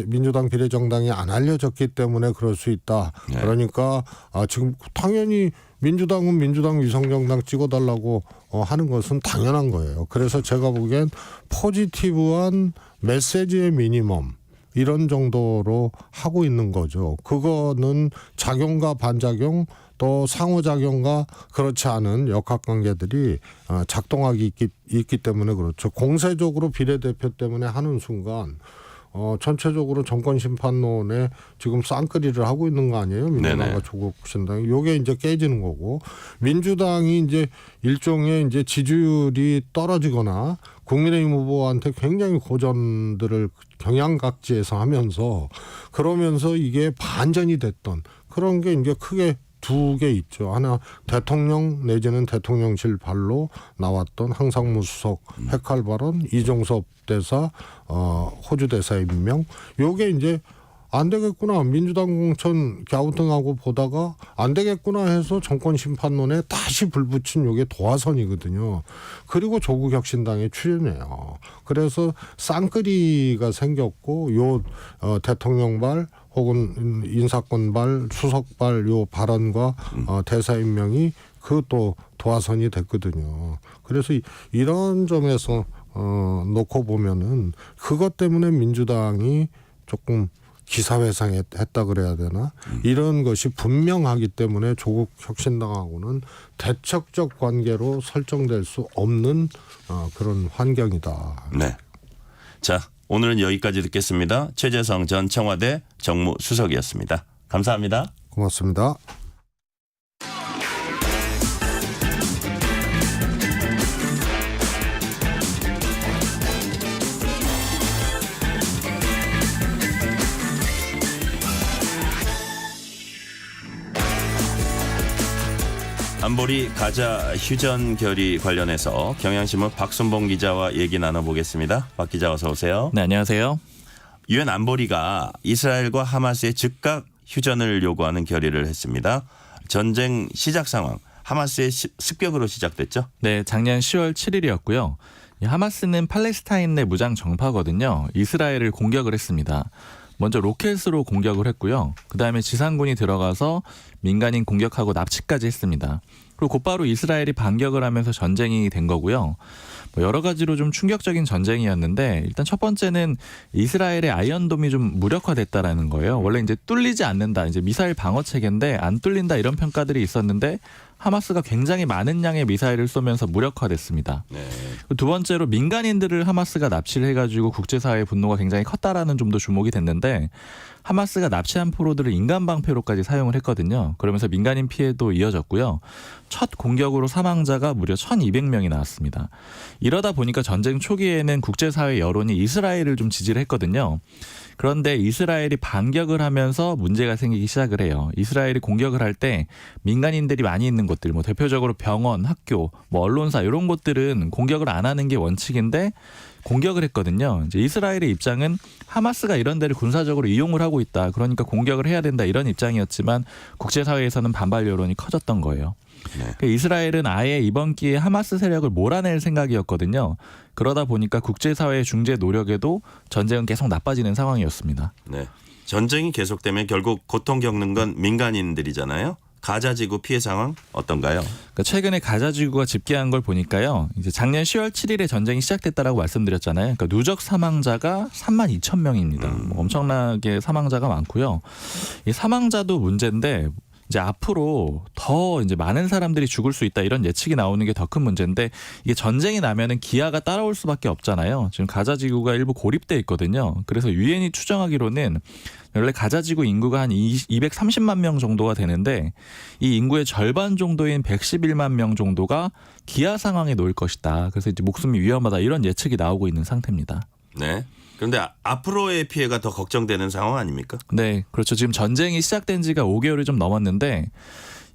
민주당 비례정당이 안 알려졌기 때문에 그럴 수 있다. 그러니까 지금 당연히 민주당은 민주당 위성정당 찍어달라고 하는 것은 당연한 거예요. 그래서 제가 보기엔 포지티브한 메시지의 미니멈 이런 정도로 하고 있는 거죠. 그거는 작용과 반작용 또 상호작용과 그렇지 않은 역학관계들이 작동하기 있기 때문에 그렇죠. 공세적으로 비례대표 때문에 하는 순간 전체적으로 정권 심판론에 지금 쌍끌이를 하고 있는 거 아니에요? 민주당과 네네. 조국신당이. 요게 이제 깨지는 거고, 민주당이 이제 일종의 이제 지지율이 떨어지거나 국민의힘 후보한테 굉장히 고전들을 경양각지에서 하면서, 그러면서 이게 반전이 됐던 그런 게 이제 크게 두 개 있죠. 하나, 대통령 내지는 대통령실 발로 나왔던 항상무 수석 핵할 발언, 이종섭 대사, 호주 대사 임명. 요게 이제 안 되겠구나. 민주당 공천 갸우뚱하고 보다가 안 되겠구나 해서 정권 심판론에 다시 불붙인 요게 도화선이거든요. 그리고 조국혁신당에 출연해요. 그래서 쌍끌이가 생겼고, 요 대통령발 혹은 인사권발, 수석발 요 발언과 대사 임명이 그 또 도화선이 됐거든요. 그래서 이런 점에서 놓고 보면은 그것 때문에 민주당이 조금 기사회생했다 그래야 되나? 이런 것이 분명하기 때문에 조국 혁신당하고는 대척적 관계로 설정될 수 없는 그런 환경이다. 네. 자, 오늘은 여기까지 듣겠습니다. 최재성 전 청와대 정무수석이었습니다. 감사합니다. 고맙습니다. 안보리 가자 휴전 결의 관련해서 경향신문 박순봉 기자와 얘기 나눠보겠습니다. 박 기자 어서 오세요. 네, 안녕하세요. 유엔 안보리가 이스라엘과 하마스의 즉각 휴전을 요구하는 결의를 했습니다. 전쟁 시작 상황, 하마스의 습격으로 시작됐죠? 네, 작년 10월 7일이었고요. 하마스는 팔레스타인 내 무장 정파거든요. 이스라엘을 공격을 했습니다. 먼저 로켓으로 공격을 했고요. 그다음에 지상군이 들어가서 민간인 공격하고 납치까지 했습니다. 그리고 곧바로 이스라엘이 반격을 하면서 전쟁이 된 거고요. 여러 가지로 좀 충격적인 전쟁이었는데, 일단 첫 번째는 이스라엘의 아이언돔이 좀 무력화됐다라는 거예요. 원래 이제 뚫리지 않는다, 이제 미사일 방어 체계인데 안 뚫린다 이런 평가들이 있었는데 하마스가 굉장히 많은 양의 미사일을 쏘면서 무력화됐습니다. 네. 두 번째로 민간인들을 하마스가 납치를 해가지고 국제사회의 분노가 굉장히 컸다라는 점도 주목이 됐는데, 하마스가 납치한 포로들을 인간방패로까지 사용을 했거든요. 그러면서 민간인 피해도 이어졌고요. 첫 공격으로 사망자가 무려 1,200명이 나왔습니다. 이러다 보니까 전쟁 초기에는 국제사회 여론이 이스라엘을 좀 지지를 했거든요. 그런데 이스라엘이 반격을 하면서 문제가 생기기 시작을 해요. 이스라엘이 공격을 할 때 민간인들이 많이 있는 곳들, 뭐 대표적으로 병원, 학교, 뭐 언론사 이런 곳들은 공격을 안 하는 게 원칙인데 공격을 했거든요. 이제 이스라엘의 입장은 하마스가 이런 데를 군사적으로 이용을 하고 있다. 그러니까 공격을 해야 된다 이런 입장이었지만 국제사회에서는 반발 여론이 커졌던 거예요. 네. 이스라엘은 아예 이번 기회에 하마스 세력을 몰아낼 생각이었거든요. 그러다 보니까 국제사회의 중재 노력에도 전쟁은 계속 나빠지는 상황이었습니다. 네. 전쟁이 계속되면 결국 고통 겪는 건 민간인들이잖아요. 가자지구 피해 상황 어떤가요? 그러니까 최근에 가자지구가 집계한 걸 보니까요. 이제 작년 10월 7일에 전쟁이 시작됐다라고 말씀드렸잖아요. 그러니까 누적 사망자가 32,000명입니다. 엄청나게 사망자가 많고요. 이 사망자도 문제인데 이제 앞으로 더 이제 많은 사람들이 죽을 수 있다 이런 예측이 나오는 게 더 큰 문제인데, 이게 전쟁이 나면은 기아가 따라올 수밖에 없잖아요. 지금 가자지구가 일부 고립돼 있거든요. 그래서 유엔이 추정하기로는 원래 가자지구 인구가 한 230만 명 정도가 되는데 이 인구의 절반 정도인 111만 명 정도가 기아 상황에 놓일 것이다. 그래서 이제 목숨이 위험하다 이런 예측이 나오고 있는 상태입니다. 네. 그런데 앞으로의 피해가 더 걱정되는 상황 아닙니까? 네, 그렇죠. 지금 전쟁이 시작된 지가 5개월이 좀 넘었는데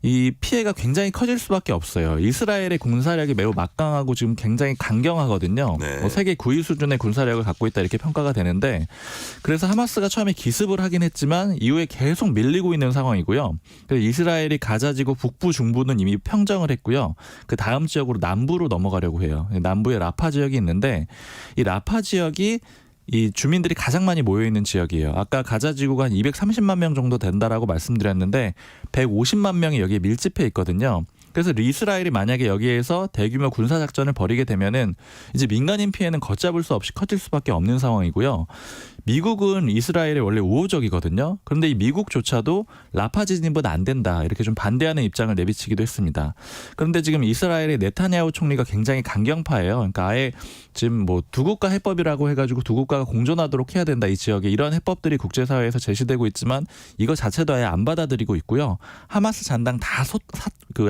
이 피해가 굉장히 커질 수밖에 없어요. 이스라엘의 군사력이 매우 막강하고 지금 굉장히 강경하거든요. 네. 세계 9위 수준의 군사력을 갖고 있다 이렇게 평가가 되는데, 그래서 하마스가 처음에 기습을 하긴 했지만 이후에 계속 밀리고 있는 상황이고요. 그래서 이스라엘이 가자지구 북부 중부는 이미 평정을 했고요. 그 다음 지역으로 남부로 넘어가려고 해요. 남부에 라파 지역이 있는데 이 라파 지역이 이 주민들이 가장 많이 모여 있는 지역이에요. 아까 가자지구가 한 230만 명 정도 된다라고 말씀드렸는데 150만 명이 여기에 밀집해 있거든요. 그래서 이스라엘이 만약에 여기에서 대규모 군사작전을 벌이게 되면은 이제 민간인 피해는 걷잡을 수 없이 커질 수밖에 없는 상황이고요. 미국은 이스라엘에 원래 우호적이거든요. 그런데 이 미국조차도 라파 진입은 안 된다 이렇게 좀 반대하는 입장을 내비치기도 했습니다. 그런데 지금 이스라엘의 네타냐후 총리가 굉장히 강경파예요. 그러니까 아예 지금 뭐 두 국가 해법이라고 해가지고 두 국가가 공존하도록 해야 된다 이 지역에 이런 해법들이 국제사회에서 제시되고 있지만 이거 자체도 아예 안 받아들이고 있고요. 하마스 잔당 다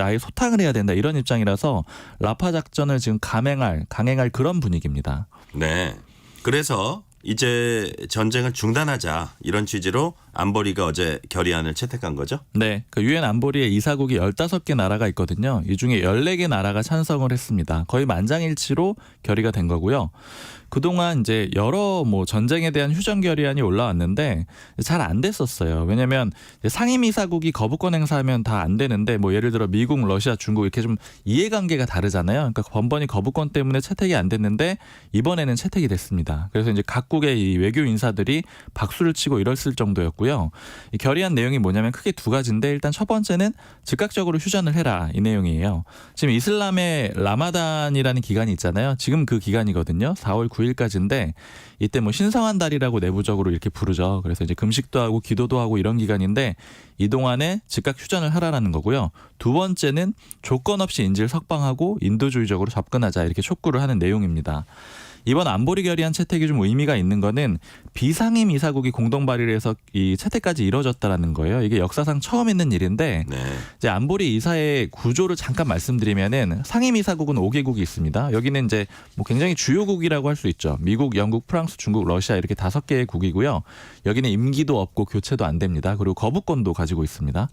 아예 소탕을 해야 된다 이런 입장이라서 라파 작전을 지금 강행할 그런 분위기입니다. 네. 그래서 이제 전쟁을 중단하자 이런 취지로 안보리가 어제 결의안을 채택한 거죠? 네. 그 유엔 안보리에 이사국이 15개 나라가 있거든요. 이 중에 14개 나라가 찬성을 했습니다. 거의 만장일치로 결의가 된 거고요. 그동안 이제 여러 뭐 전쟁에 대한 휴전 결의안이 올라왔는데 잘 안 됐었어요. 왜냐하면 상임이사국이 거부권 행사하면 다 안 되는데 뭐 예를 들어 미국, 러시아, 중국 이렇게 좀 이해관계가 다르잖아요. 그러니까 번번이 거부권 때문에 채택이 안 됐는데 이번에는 채택이 됐습니다. 그래서 이제 각국의 이 외교 인사들이 박수를 치고 일었을 정도였고요. 이 결의안 내용이 뭐냐면 크게 두 가지인데 일단 첫 번째는 즉각적으로 휴전을 해라 이 내용이에요. 지금 이슬람의 라마단이라는 기간이 있잖아요. 지금 그 기간이거든요. 4월 9일까지인데 이때 뭐 신성한 달이라고 내부적으로 이렇게 부르죠. 그래서 이제 금식도 하고 기도도 하고 이런 기간인데 이 동안에 즉각 휴전을 하라라는 거고요. 두 번째는 조건 없이 인질 석방하고 인도주의적으로 접근하자 이렇게 촉구를 하는 내용입니다. 이번 안보리 결의안 채택이 좀 의미가 있는 거는 비상임 이사국이 공동 발의를 해서 이 채택까지 이뤄졌다라는 거예요. 이게 역사상 처음 있는 일인데 이제 안보리 이사의 구조를 잠깐 말씀드리면은 상임 이사국은 5개국이 있습니다. 여기는 이제 뭐 굉장히 주요국이라고 할 수 있죠. 미국, 영국, 프랑스, 중국, 러시아 이렇게 5개의 국이고요. 여기는 임기도 없고 교체도 안 됩니다. 그리고 거부권도 가지고 있습니다.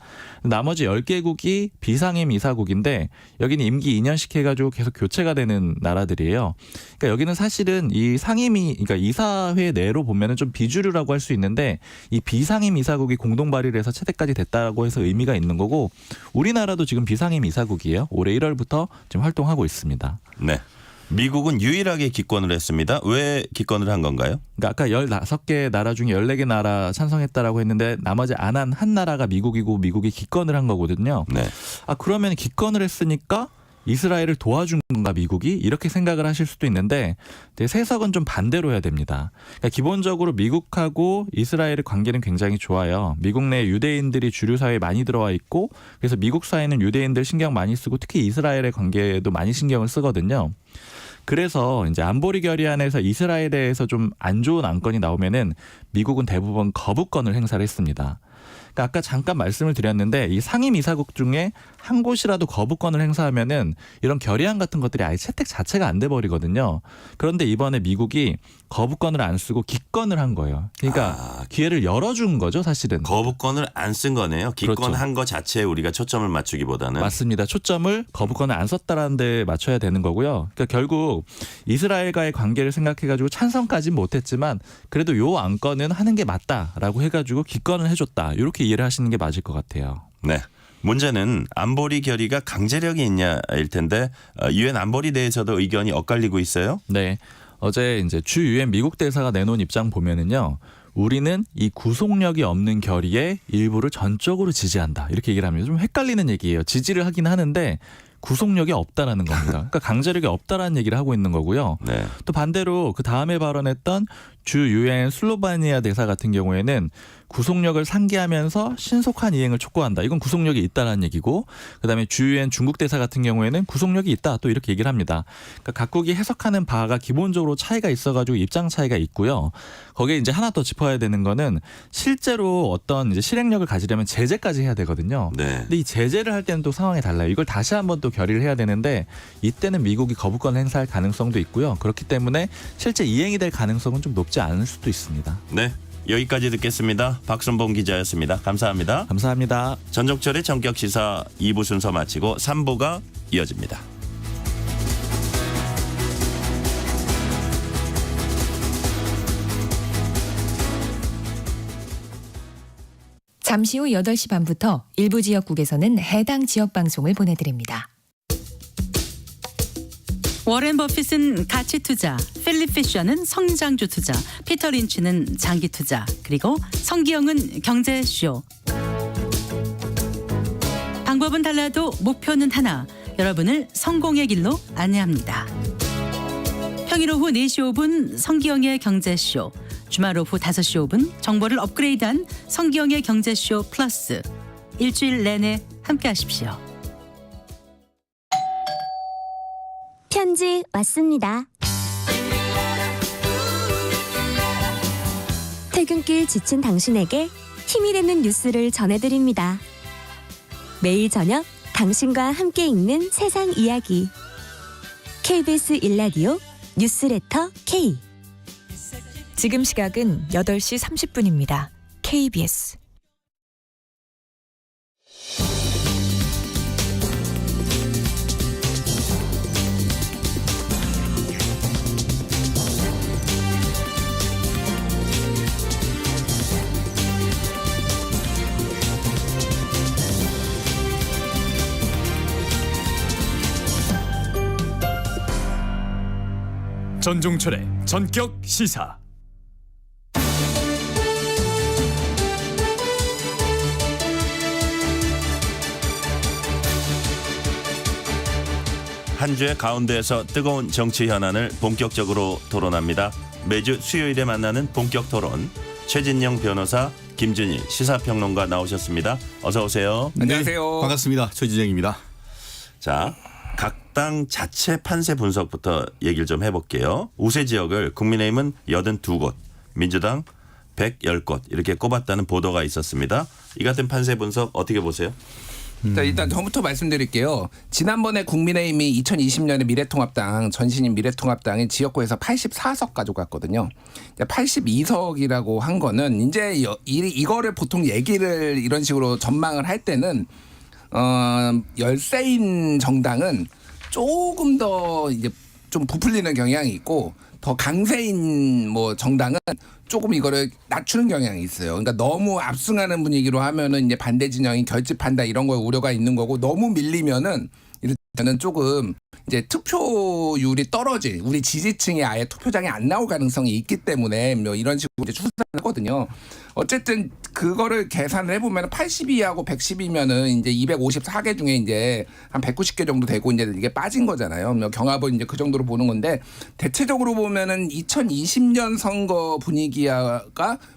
나머지 10개국이 비상임 이사국인데 여기는 임기 2년씩 해가지고 계속 교체가 되는 나라들이에요. 그러니까 여기는 사실은 이 상임이 그러니까 이사회 내로 보면은 좀 비주류라고 할 수 있는데 이 비상임 이사국이 공동 발의를 해서 채택까지 됐다고 해서 의미가 있는 거고 우리나라도 지금 비상임 이사국이에요. 올해 1월부터 지금 활동하고 있습니다. 네. 미국은 유일하게 기권을 했습니다. 왜 기권을 한 건가요? 그러니까 아까 15개 나라 중에 14개 나라 찬성했다라고 했는데 나머지 안 한 한 나라가 미국이고 미국이 기권을 한 거거든요. 네. 그러면 기권을 했으니까 이스라엘을 도와준 건가 미국이 이렇게 생각을 하실 수도 있는데 해석은 좀 반대로 해야 됩니다. 그러니까 기본적으로 미국하고 이스라엘의 관계는 굉장히 좋아요. 미국 내 유대인들이 주류 사회에 많이 들어와 있고 그래서 미국 사회는 유대인들 신경 많이 쓰고 특히 이스라엘의 관계에도 많이 신경을 쓰거든요. 그래서 이제 안보리 결의안에서 이스라엘에 대해서 좀 안 좋은 안건이 나오면은 미국은 대부분 거부권을 행사를 했습니다. 그러니까 아까 잠깐 말씀을 드렸는데 이 상임 이사국 중에 한 곳이라도 거부권을 행사하면은 이런 결의안 같은 것들이 아예 채택 자체가 안 돼 버리거든요. 그런데 이번에 미국이 거부권을 안 쓰고 기권을 한 거예요. 그러니까 기회를 열어준 거죠, 사실은. 거부권을 안 쓴 거네요. 기권한 거 자체에 우리가 초점을 맞추기보다는. 맞습니다. 초점을 거부권을 안 썼다라는 데 맞춰야 되는 거고요. 그러니까 결국 이스라엘과의 관계를 생각해가지고 찬성까지는 못했지만 그래도 요 안건은 하는 게 맞다라고 해가지고 기권을 해줬다. 이렇게 이해를 하시는 게 맞을 것 같아요. 네. 문제는 안보리 결의가 강제력이 있냐일 텐데 유엔 안보리 내에서도 의견이 엇갈리고 있어요. 네. 어제 이제 주 유엔 미국 대사가 내놓은 입장 보면은요. 우리는 이 구속력이 없는 결의의 일부를 전적으로 지지한다. 이렇게 얘기를 합니다. 좀 헷갈리는 얘기예요. 지지를 하긴 하는데 구속력이 없다라는 겁니다. 그러니까 강제력이 없다라는 얘기를 하고 있는 거고요. 네. 또 반대로 그 다음에 발언했던 주 유엔 슬로바니아 대사 같은 경우에는 구속력을 상기하면서 신속한 이행을 촉구한다. 이건 구속력이 있다라는 얘기고 그다음에 주 유엔 중국 대사 같은 경우에는 구속력이 있다. 또 이렇게 얘기를 합니다. 그러니까 각국이 해석하는 바가 기본적으로 차이가 있어가지고 입장 차이가 있고요. 거기에 이제 하나 더 짚어야 되는 거는 실제로 어떤 이제 실행력을 가지려면 제재까지 해야 되거든요. 네. 근데 이 제재를 할 때는 또 상황이 달라요. 이걸 다시 한번 또 결의를 해야 되는데 이때는 미국이 거부권을 행사할 가능성도 있고요. 그렇기 때문에 실제 이행이 될 가능성은 좀 높지 않을 수도 있습니다. 네. 여기까지 듣겠습니다. 박순봉 기자였습니다. 감사합니다. 감사합니다. 전종철의 전격시사 2부 순서 마치고 3부가 이어집니다. 잠시 후 8시 반부터 일부 지역국에서는 해당 지역 방송을 보내드립니다. 워렌 버핏은 가치 투자, 필립 피셔는 성장주 투자, 피터 린치는 장기 투자, 그리고 성기영은 경제쇼. 방법은 달라도 목표는 하나. 여러분을 성공의 길로 안내합니다. 평일 오후 4시 5분 성기영의 경제쇼. 주말 오후 5시 5분 정보를 업그레이드한 성기영의 경제쇼 플러스. 일주일 내내 함께 하십시오. 편지 왔습니다. 퇴근길 지친 당신에게 힘이 되는 뉴스를 전해드립니다. 매일 저녁 당신과 함께 읽는 세상 이야기. KBS 1라디오 뉴스레터 K. 지금 시각은 8시 30분입니다. KBS. 전종철의 전격 시사. 한 주의 가운데에서 뜨거운 정치 현안을 본격적으로 토론합니다. 매주 수요일에 만나는 본격 토론. 최진영 변호사, 김준일 시사평론가 나오셨습니다. 어서 오세요. 안녕하세요. 반갑습니다. 최진영입니다. 자, 각 당 자체 판세 분석부터 얘기를 좀 해볼게요. 우세 지역을 국민의힘은 82곳, 민주당 110곳 이렇게 꼽았다는 보도가 있었습니다. 이 같은 판세 분석 어떻게 보세요? 자, 일단 전부터 말씀드릴게요. 지난번에 국민의힘이 2020년에 미래통합당 전신인 미래통합당이 지역구에서 84석 가져갔거든요. 82석이라고 한 거는 이제 이거를 보통 얘기를 이런 식으로 전망을 할 때는 열세인 정당은 조금 더 이제 좀 부풀리는 경향이 있고 더 강세인 뭐 정당은 조금 이거를 낮추는 경향이 있어요. 그러니까 너무 압승하는 분위기로 하면은 이제 반대 진영이 결집한다 이런 거에 우려가 있는 거고 너무 밀리면은 이를테면 조금 이제 투표율이 떨어질 우리 지지층이 아예 투표장에 안 나올 가능성이 있기 때문에 뭐 이런 식으로 이제 추산하거든요. 어쨌든 그거를 계산을 해보면 82하고 110이면은 이제 254개 중에 이제 한 190개 정도 되고 이제 이게 빠진 거잖아요. 경합은 이제 그 정도로 보는 건데 대체적으로 보면은 2020년 선거 분위기가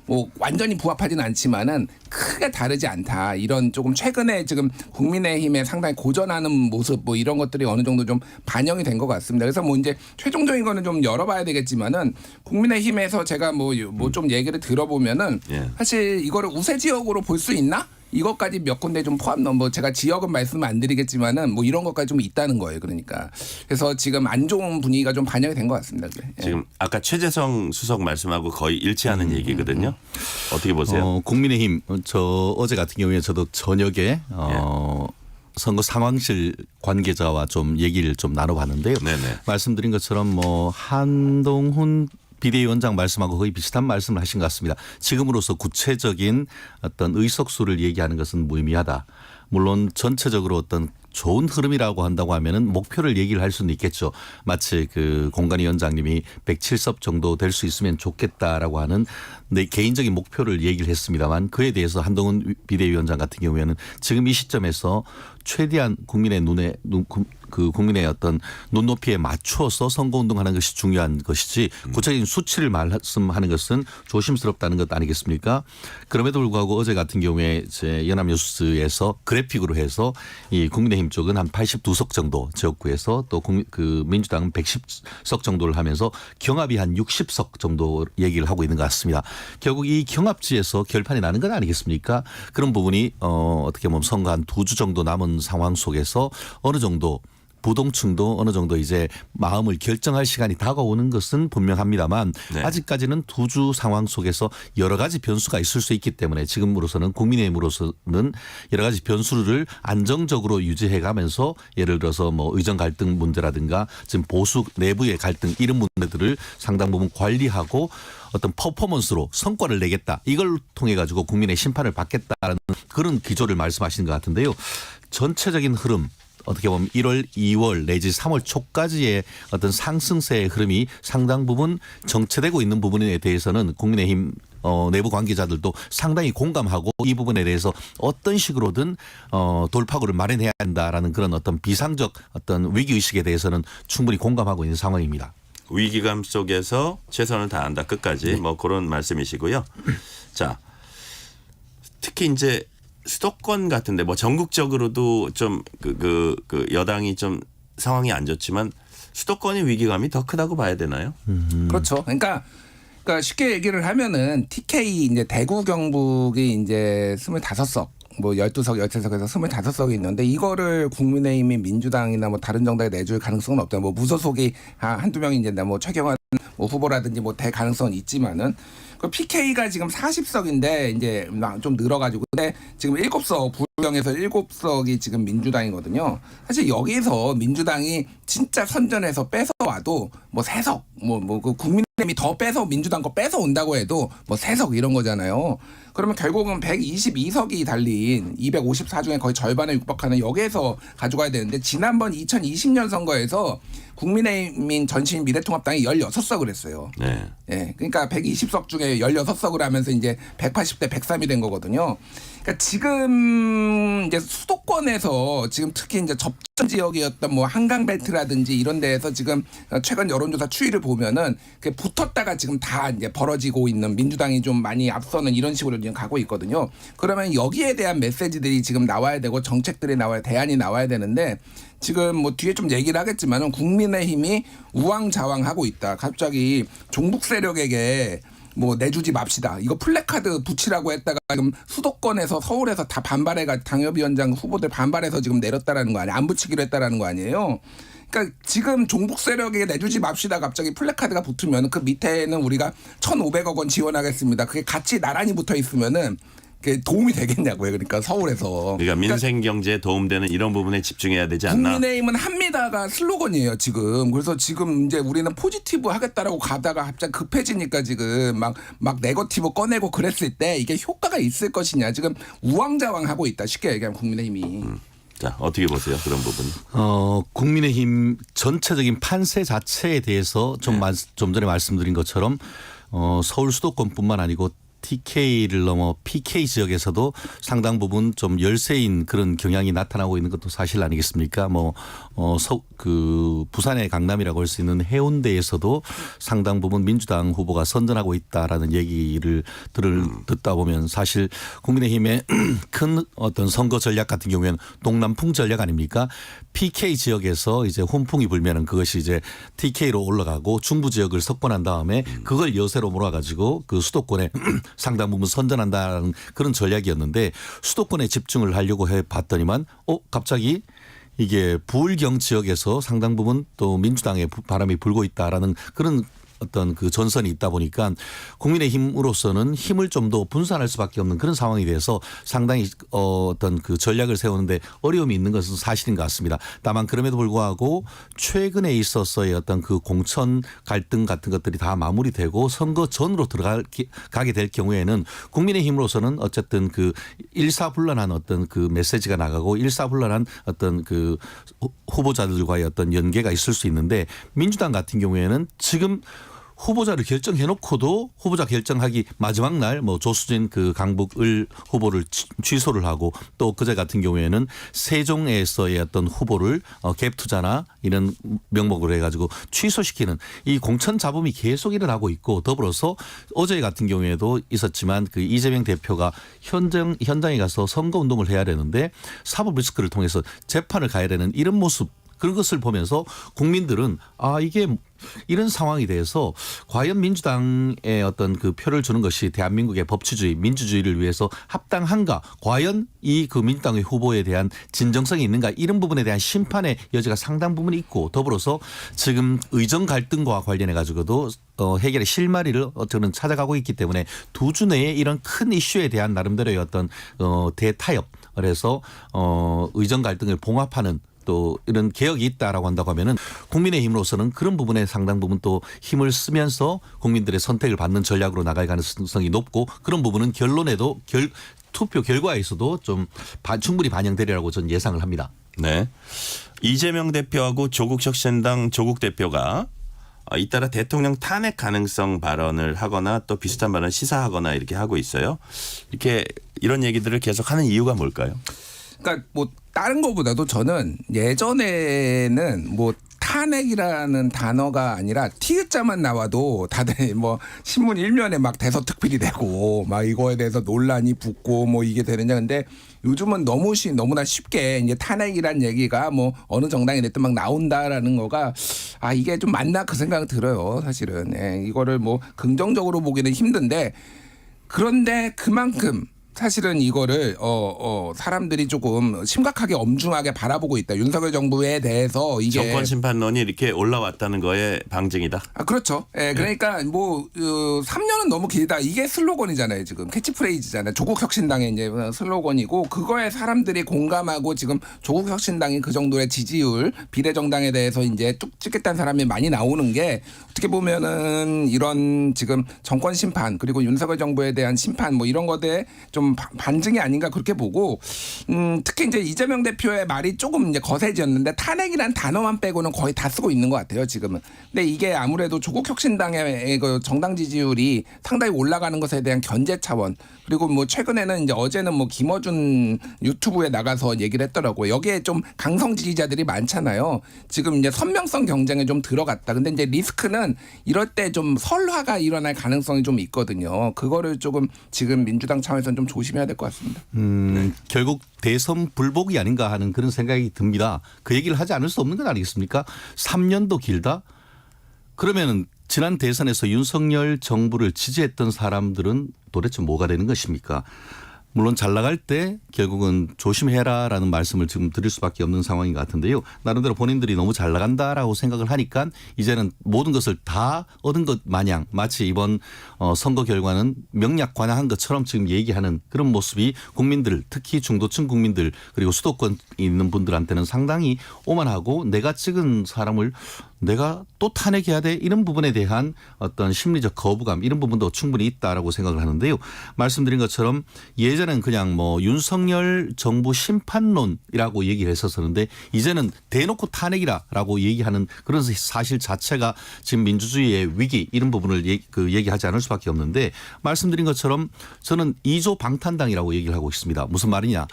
뭐 완전히 부합하지는 않지만은 크게 다르지 않다. 이런 조금 최근에 지금 국민의힘에 상당히 고전하는 모습 뭐 이런 것들이 어느 정도 좀 반영이 된 것 같습니다. 그래서 뭐 이제 최종적인 거는 좀 열어봐야 되겠지만은 국민의힘에서 제가 뭐 좀 얘기를 들어보면은 사실 이거를 우세 지역으로 볼 수 있나? 이것까지 몇 군데 좀 포함, 뭐 제가 지역은 말씀 안 드리겠지만은 뭐 이런 것까지 좀 있다는 거예요. 그러니까. 그래서 지금 안 좋은 분위기가 좀 반영이 된 것 같습니다. 지금 아까 최재성 수석 말씀하고 거의 일치하는 얘기거든요. 어떻게 보세요? 국민의힘, 저 어제 같은 경우에 저도 저녁에 선거 상황실 관계자와 좀 얘기를 좀 나눠봤는데요. 말씀드린 것처럼 뭐 한동훈 비대위원장 말씀하고 거의 비슷한 말씀을 하신 것 같습니다. 지금으로서 구체적인 어떤 의석수를 얘기하는 것은 무의미하다. 물론 전체적으로 어떤 좋은 흐름이라고 한다고 하면은 목표를 얘기를 할 수는 있겠죠. 마치 그 공관위 원장님이 107석 정도 될 수 있으면 좋겠다라고 하는 내 개인적인 목표를 얘기를 했습니다만 그에 대해서 한동훈 비대위원장 같은 경우에는 지금 이 시점에서 최대한 국민의 국민의 어떤 눈높이에 맞춰서 선거운동하는 것이 중요한 것이지 구체적인 수치를 말씀하는 것은 조심스럽다는 것 아니겠습니까? 그럼에도 불구하고 어제 같은 경우에 제 연합뉴스에서 그래픽으로 해서 이 국민의힘 쪽은 한 82석 정도 지역구에서 또 그 민주당은 110석 정도를 하면서 경합이 한 60석 정도 얘기를 하고 있는 것 같습니다. 결국 이 경합지에서 결판이 나는 것 아니겠습니까? 그런 부분이 어떻게 보면 선거 한 2주 정도 남은 상황 속에서 어느 정도 부동층도 어느 정도 이제 마음을 결정할 시간이 다가오는 것은 분명합니다만 아직까지는 2주 상황 속에서 여러 가지 변수가 있을 수 있기 때문에 지금으로서는 국민의힘으로서는 여러 가지 변수를 안정적으로 유지해 가면서 예를 들어서 뭐 의정 갈등 문제라든가 지금 보수 내부의 갈등 이런 문제들을 상당 부분 관리하고 어떤 퍼포먼스로 성과를 내겠다. 이걸 통해 가지고 국민의 심판을 받겠다라는 그런 기조를 말씀하시는 것 같은데요. 전체적인 흐름 어떻게 보면 1월, 2월 내지 3월 초까지의 어떤 상승세의 흐름이 상당 부분 정체되고 있는 부분에 대해서는 국민의힘 내부 관계자들도 상당히 공감하고 이 부분에 대해서 어떤 식으로든 돌파구를 마련해야 한다라는 그런 어떤 비상적 어떤 위기 의식에 대해서는 충분히 공감하고 있는 상황입니다. 위기감 속에서 최선을 다한다 끝까지 뭐 그런 말씀이시고요. 자, 특히 이제 수도권 같은데 뭐 전국적으로도 좀 그 여당이 좀 상황이 안 좋지만 수도권의 위기감이 더 크다고 봐야 되나요? 그렇죠. 그러니까 쉽게 얘기를 하면은 TK 이제 대구 경북이 이제 25석 뭐 12석, 13석에서 25석이 있는데 이거를 국민의힘이 민주당이나 뭐 다른 정당에 내줄 가능성은 없다. 뭐 무소속이 한두 명이 이제 뭐 최경환 뭐 후보라든지 뭐 될 가능성은 있지만은 그 PK가 지금 40석인데 이제 좀 늘어가지고 근데 지금 7석 부정에서 7석이 지금 민주당이거든요. 사실 여기서 민주당이 진짜 선전해서 뺏어와도 뭐 3석 뭐 그 국민의힘이 더 빼서 민주당 거 뺏어 온다고 해도 뭐 3석 이런 거잖아요. 그러면 결국은 122석이 달린 254 중에 거의 절반에 육박하는 여기에서 가져가야 되는데 지난번 2020년 선거에서 국민의힘인 전신 미래통합당이 16석을 했어요. 네. 예. 그러니까 120석 중에 16석을 하면서 이제 180대 103이 된 거거든요. 그러니까 지금 이제 수도권에서 지금 특히 이제 접전 지역이었던 뭐 한강벨트라든지 이런 데에서 지금 최근 여론조사 추이를 보면은 붙었다가 지금 다 이제 벌어지고 있는 민주당이 좀 많이 앞서는 이런 식으로 지금 가고 있거든요. 그러면 여기에 대한 메시지들이 지금 나와야 되고 정책들이 나와야 대안이 나와야 되는데 지금 뭐 뒤에 좀 얘기를 하겠지만은 국민의힘이 우왕좌왕하고 있다. 갑자기 종북 세력에게 뭐 내주지 맙시다. 이거 플래카드 붙이라고 했다가 지금 수도권에서 서울에서 다 반발해가 당협위원장 후보들 반발해서 지금 내렸다라는 거 아니에요? 안 붙이기로 했다라는 거 아니에요? 그러니까 지금 종북 세력에게 내주지 맙시다. 갑자기 플래카드가 붙으면 그 밑에는 우리가 1,500억 원 지원하겠습니다. 그게 같이 나란히 붙어 있으면은 도움이 되겠냐고요. 그러니까 서울에서. 그러니까 민생 경제에 도움되는 이런 부분에 집중해야 되지 않나. 국민의힘은 합니다가 슬로건이에요 지금. 그래서 지금 이제 우리는 포지티브 하겠다라고 가다가 갑자기 급해지니까 지금 막 네거티브 꺼내고 그랬을 때 이게 효과가 있을 것이냐. 지금 우왕좌왕하고 있다. 쉽게 얘기하면 국민의힘이. 자, 어떻게 보세요? 그런 부분. 국민의힘 전체적인 판세 자체에 대해서 좀 전에 말씀드린 것처럼 서울 수도권뿐만 아니고 TK를 넘어 PK 지역에서도 상당 부분 좀 열세인 그런 경향이 나타나고 있는 것도 사실 아니겠습니까? 부산의 강남이라고 할 수 있는 해운대에서도 상당 부분 민주당 후보가 선전하고 있다라는 얘기를 듣다 보면 사실 국민의힘의 큰 어떤 선거 전략 같은 경우에는 동남풍 전략 아닙니까? PK 지역에서 이제 훈풍이 불면은 그것이 이제 TK로 올라가고 중부 지역을 석권한 다음에 그걸 여세로 몰아가지고 그 수도권에 상당 부분 선전한다는 그런 전략이었는데 수도권에 집중을 하려고 해봤더니만 갑자기 이게 부울경 지역에서 상당 부분 또 민주당의 바람이 불고 있다라는 그런 어떤 그 전선이 있다 보니까 국민의힘으로서는 힘을 좀 더 분산할 수밖에 없는 그런 상황이 돼서 상당히 어떤 그 전략을 세우는데 어려움이 있는 것은 사실인 것 같습니다. 다만 그럼에도 불구하고 최근에 있어서의 어떤 그 공천 갈등 같은 것들이 다 마무리되고 선거 전으로 들어가게 될 경우에는 국민의힘으로서는 어쨌든 그 일사불란한 어떤 그 메시지가 나가고 일사불란한 어떤 그 후보자들과의 어떤 연계가 있을 수 있는데 민주당 같은 경우에는 지금 후보자를 결정해놓고도 후보자 결정하기 마지막 날 조수진 그 강북을 후보를 취소를 하고 또 그제 같은 경우에는 세종에서의 어떤 후보를 갭 투자나 이런 명목으로 해가지고 취소시키는 이 공천 잡음이 계속 일어나고 있고 더불어서 어제 같은 경우에도 있었지만 그 이재명 대표가 현장에 가서 선거운동을 해야 되는데 사법 리스크를 통해서 재판을 가야 되는 이런 모습 그런 것을 보면서 국민들은 이게 이런 상황이 돼서 과연 민주당의 어떤 그 표를 주는 것이 대한민국의 법치주의, 민주주의를 위해서 합당한가? 과연 이 그 민주당의 후보에 대한 진정성이 있는가? 이런 부분에 대한 심판의 여지가 상당 부분 있고 더불어서 지금 의정 갈등과 관련해 가지고도 해결의 실마리를 저는 찾아가고 있기 때문에 두 주 내에 이런 큰 이슈에 대한 나름대로의 어떤 대타협, 그래서 의정 갈등을 봉합하는 또 이런 개혁이 있다라고 한다고 하면은 국민의힘으로서는 그런 부분에 상당 부분 또 힘을 쓰면서 국민들의 선택을 받는 전략으로 나갈 가능성이 높고 그런 부분은 결론에도 투표 결과에서도 좀 충분히 반영되리라고 저는 예상을 합니다. 네. 이재명 대표하고 조국 혁신당 조국 대표가 잇따라 대통령 탄핵 가능성 발언을 하거나 또 비슷한 발언을 시사하거나 이렇게 하고 있어요. 이렇게 이런 얘기들을 계속 하는 이유가 뭘까요? 그러니까 뭐 다른 것보다도 저는 예전에는 뭐 탄핵이라는 단어가 아니라 티읕자만 나와도 다들 뭐 신문 일면에 막 대서특필이 되고 막 이거에 대해서 논란이 붙고 뭐 이게 되느냐. 근데 요즘은 너무나 쉽게 이제 탄핵이란 얘기가 뭐 어느 정당이 됐든 막 나온다라는 거가 이게 좀 맞나 그 생각이 들어요. 사실은. 예, 이거를 뭐 긍정적으로 보기는 힘든데 그런데 그만큼 사실은 이거를 사람들이 조금 심각하게 엄중하게 바라보고 있다. 윤석열 정부에 대해서 이게 정권 심판론이 이렇게 올라왔다는 거에 방증이다. 그렇죠. 예, 그러니까 뭐 3년은 너무 길다. 이게 슬로건이잖아요. 지금 캐치프레이즈잖아요. 조국 혁신당의 이제 슬로건이고 그거에 사람들이 공감하고 지금 조국 혁신당이 그 정도의 지지율 비례정당에 대해서 이제 뚝 찍겠다는 사람이 많이 나오는 게 어떻게 보면은 이런 지금 정권 심판 그리고 윤석열 정부에 대한 심판 뭐 이런 것에 좀 반증이 아닌가 그렇게 보고 특히 이제 이재명 대표의 말이 조금 이제 거세졌는데 탄핵이란 단어만 빼고는 거의 다 쓰고 있는 것 같아요 지금은. 근데 이게 아무래도 조국 혁신당의 그 정당 지지율이 상당히 올라가는 것에 대한 견제 차원 그리고 뭐 최근에는 이제 어제는 뭐 김어준 유튜브에 나가서 얘기를 했더라고요. 여기에 좀 강성 지지자들이 많잖아요. 지금 이제 선명성 경쟁에 좀 들어갔다. 근데 이제 리스크는 이럴 때 좀 설화가 일어날 가능성이 좀 있거든요. 그거를 조금 지금 민주당 차원에서는 좀 조심해야 될 것 같습니다. 결국 대선 불복이 아닌가 하는 그런 생각이 듭니다. 그 얘기를 하지 않을 수 없는 건 아니겠습니까? 3년도 길다? 그러면 지난 대선에서 윤석열 정부를 지지했던 사람들은 도대체 뭐가 되는 것입니까? 물론 잘 나갈 때 결국은 조심해라라는 말씀을 지금 드릴 수밖에 없는 상황인 것 같은데요. 나름대로 본인들이 너무 잘 나간다라고 생각을 하니까 이제는 모든 것을 다 얻은 것 마냥 마치 이번 선거 결과는 명약관양한 것처럼 지금 얘기하는 그런 모습이 국민들 특히 중도층 국민들 그리고 수도권 있는 분들한테는 상당히 오만하고 내가 찍은 사람을 내가 또 탄핵해야 돼 이런 부분에 대한 어떤 심리적 거부감 이런 부분도 충분히 있다라고 생각을 하는데요. 말씀드린 것처럼 예전엔 그냥 뭐 윤석열 정부 심판론이라고 얘기를 했었었는데 이제는 대놓고 탄핵이라고 얘기하는 그런 사실 자체가 지금 민주주의의 위기 이런 부분을 얘기하지 않을 수밖에 없는데 말씀드린 것처럼 저는 2조 방탄당이라고 얘기를 하고 있습니다. 무슨 말이냐.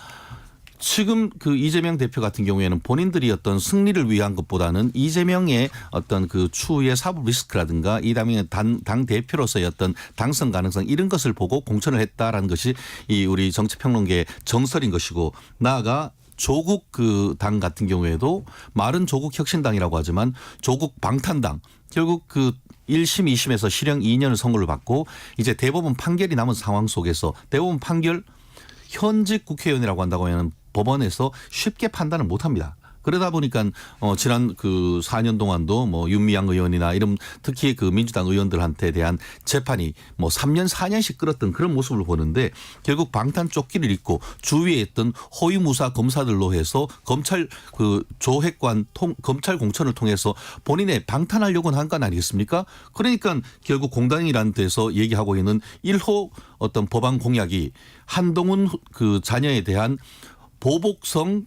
지금 그 이재명 대표 같은 경우에는 본인들이 어떤 승리를 위한 것보다는 이재명의 어떤 그 추후의 사법 리스크라든가 이 당의 당 대표로서의 어떤 당선 가능성 이런 것을 보고 공천을 했다라는 것이 이 우리 정치평론계의 정설인 것이고 나아가 조국 그 당 같은 경우에도 말은 조국 혁신당이라고 하지만 조국 방탄당 결국 그 1심 2심에서 실형 2년을 선고를 받고 이제 대법원 판결이 남은 상황 속에서 대법원 판결 현직 국회의원이라고 한다고 하면 법원에서 쉽게 판단을 못합니다. 그러다 보니까 지난 그 4년 동안도 뭐 윤미향 의원이나 이런 특히 그 민주당 의원들한테 대한 재판이 뭐 3년 4년씩 끌었던 그런 모습을 보는데 결국 방탄 조끼를 입고 주위에 있던 호위무사 검사들로 해서 검찰 그 조획관 검찰 공천을 통해서 본인의 방탄하려고는 한 건 아니겠습니까? 그러니까 결국 공당이라는 데서 얘기하고 있는 1호 어떤 법안 공약이 한동훈 그 자녀에 대한 보복성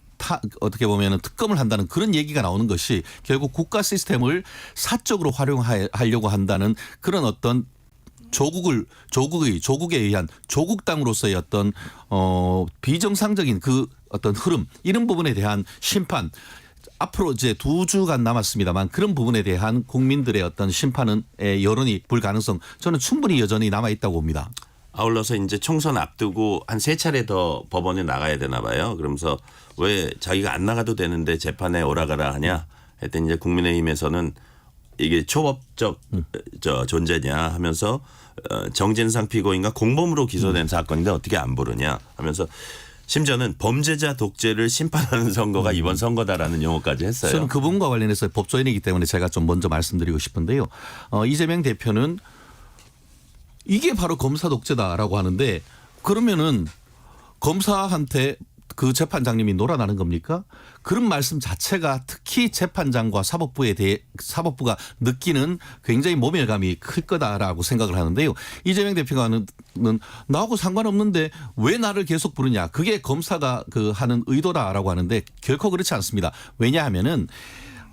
어떻게 보면 특검을 한다는 그런 얘기가 나오는 것이 결국 국가 시스템을 사적으로 활용하려고 한다는 그런 어떤 조국에 의한 조국당으로서의 어떤 비정상적인 그 어떤 흐름 이런 부분에 대한 심판 앞으로 이제 2주간 남았습니다만 그런 부분에 대한 국민들의 어떤 심판의 여론이 불 가능성 저는 충분히 여전히 남아 있다고 봅니다. 아울러서 이제 총선 앞두고 한 3차례 더 법원에 나가야 되나 봐요. 그러면서 왜 자기가 안 나가도 되는데 재판에 오라가라 하냐 했더니 이제 국민의힘에서는 이게 초법적 존재냐 하면서 정진상 피고인과 공범으로 기소된 사건인데 어떻게 안 부르냐 하면서 심지어는 범죄자 독재를 심판하는 선거가 이번 선거다라는 용어까지 했어요. 저는 그 부분과 관련해서 법조인이기 때문에 제가 좀 먼저 말씀드리고 싶은데요. 이재명 대표는 이게 바로 검사 독재다라고 하는데 그러면은 검사한테 그 재판장님이 놀아나는 겁니까? 그런 말씀 자체가 특히 재판장과 사법부가 느끼는 굉장히 모멸감이 클 거다라고 생각을 하는데요. 이재명 대표가는 나하고 상관없는데 왜 나를 계속 부르냐. 그게 검사가 그 하는 의도다라고 하는데 결코 그렇지 않습니다. 왜냐하면은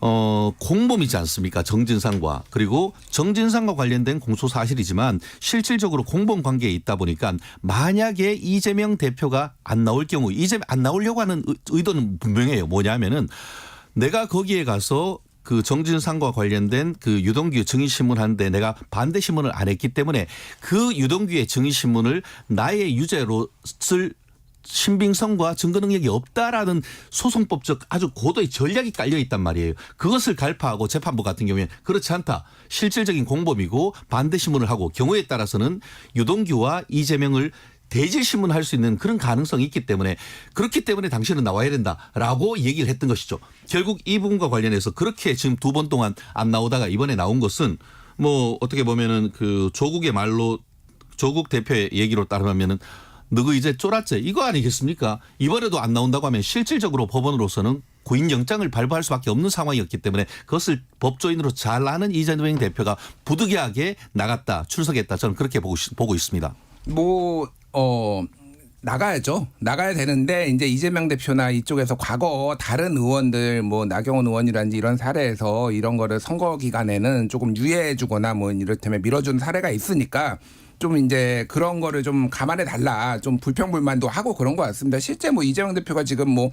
공범이지 않습니까? 정진상과. 그리고 정진상과 관련된 공소 사실이지만 실질적으로 공범 관계에 있다 보니까 만약에 이재명 대표가 안 나올 경우 안 나오려고 하는 의도는 분명해요. 뭐냐면은 내가 거기에 가서 그 정진상과 관련된 그 유동규 증인신문 하는데 내가 반대 신문을 안 했기 때문에 그 유동규의 증인신문을 나의 유죄로 쓸 신빙성과 증거 능력이 없다라는 소송법적 아주 고도의 전략이 깔려 있단 말이에요. 그것을 갈파하고 재판부 같은 경우에 그렇지 않다. 실질적인 공범이고 반대 신문을 하고 경우에 따라서는 유동규와 이재명을 대질 신문할 수 있는 그런 가능성이 있기 때문에 그렇기 때문에 당신은 나와야 된다라고 얘기를 했던 것이죠. 결국 이 부분과 관련해서 그렇게 지금 2번 동안 안 나오다가 이번에 나온 것은 뭐 어떻게 보면은 그 조국의 말로 조국 대표의 얘기로 따르면은 너그 이제 쫄았지 이거 아니겠습니까? 이번에도 안 나온다고 하면 실질적으로 법원으로서는 구인영장을 발부할 수밖에 없는 상황이었기 때문에 그것을 법조인으로 잘 아는 이재명 대표가 부득이하게 나갔다 출석했다 저는 그렇게 보고 있습니다. 나가야죠. 나가야 되는데 이제 이재명 대표나 이쪽에서 과거 다른 의원들 뭐 나경원 의원이라든지 이런 사례에서 이런 거를 선거 기간에는 조금 유예해 주거나 뭐 이를테면 밀어준 사례가 있으니까 좀 이제 그런 거를 좀 감안해 달라. 좀 불평불만도 하고 그런 것 같습니다. 실제 뭐 이재명 대표가 지금 뭐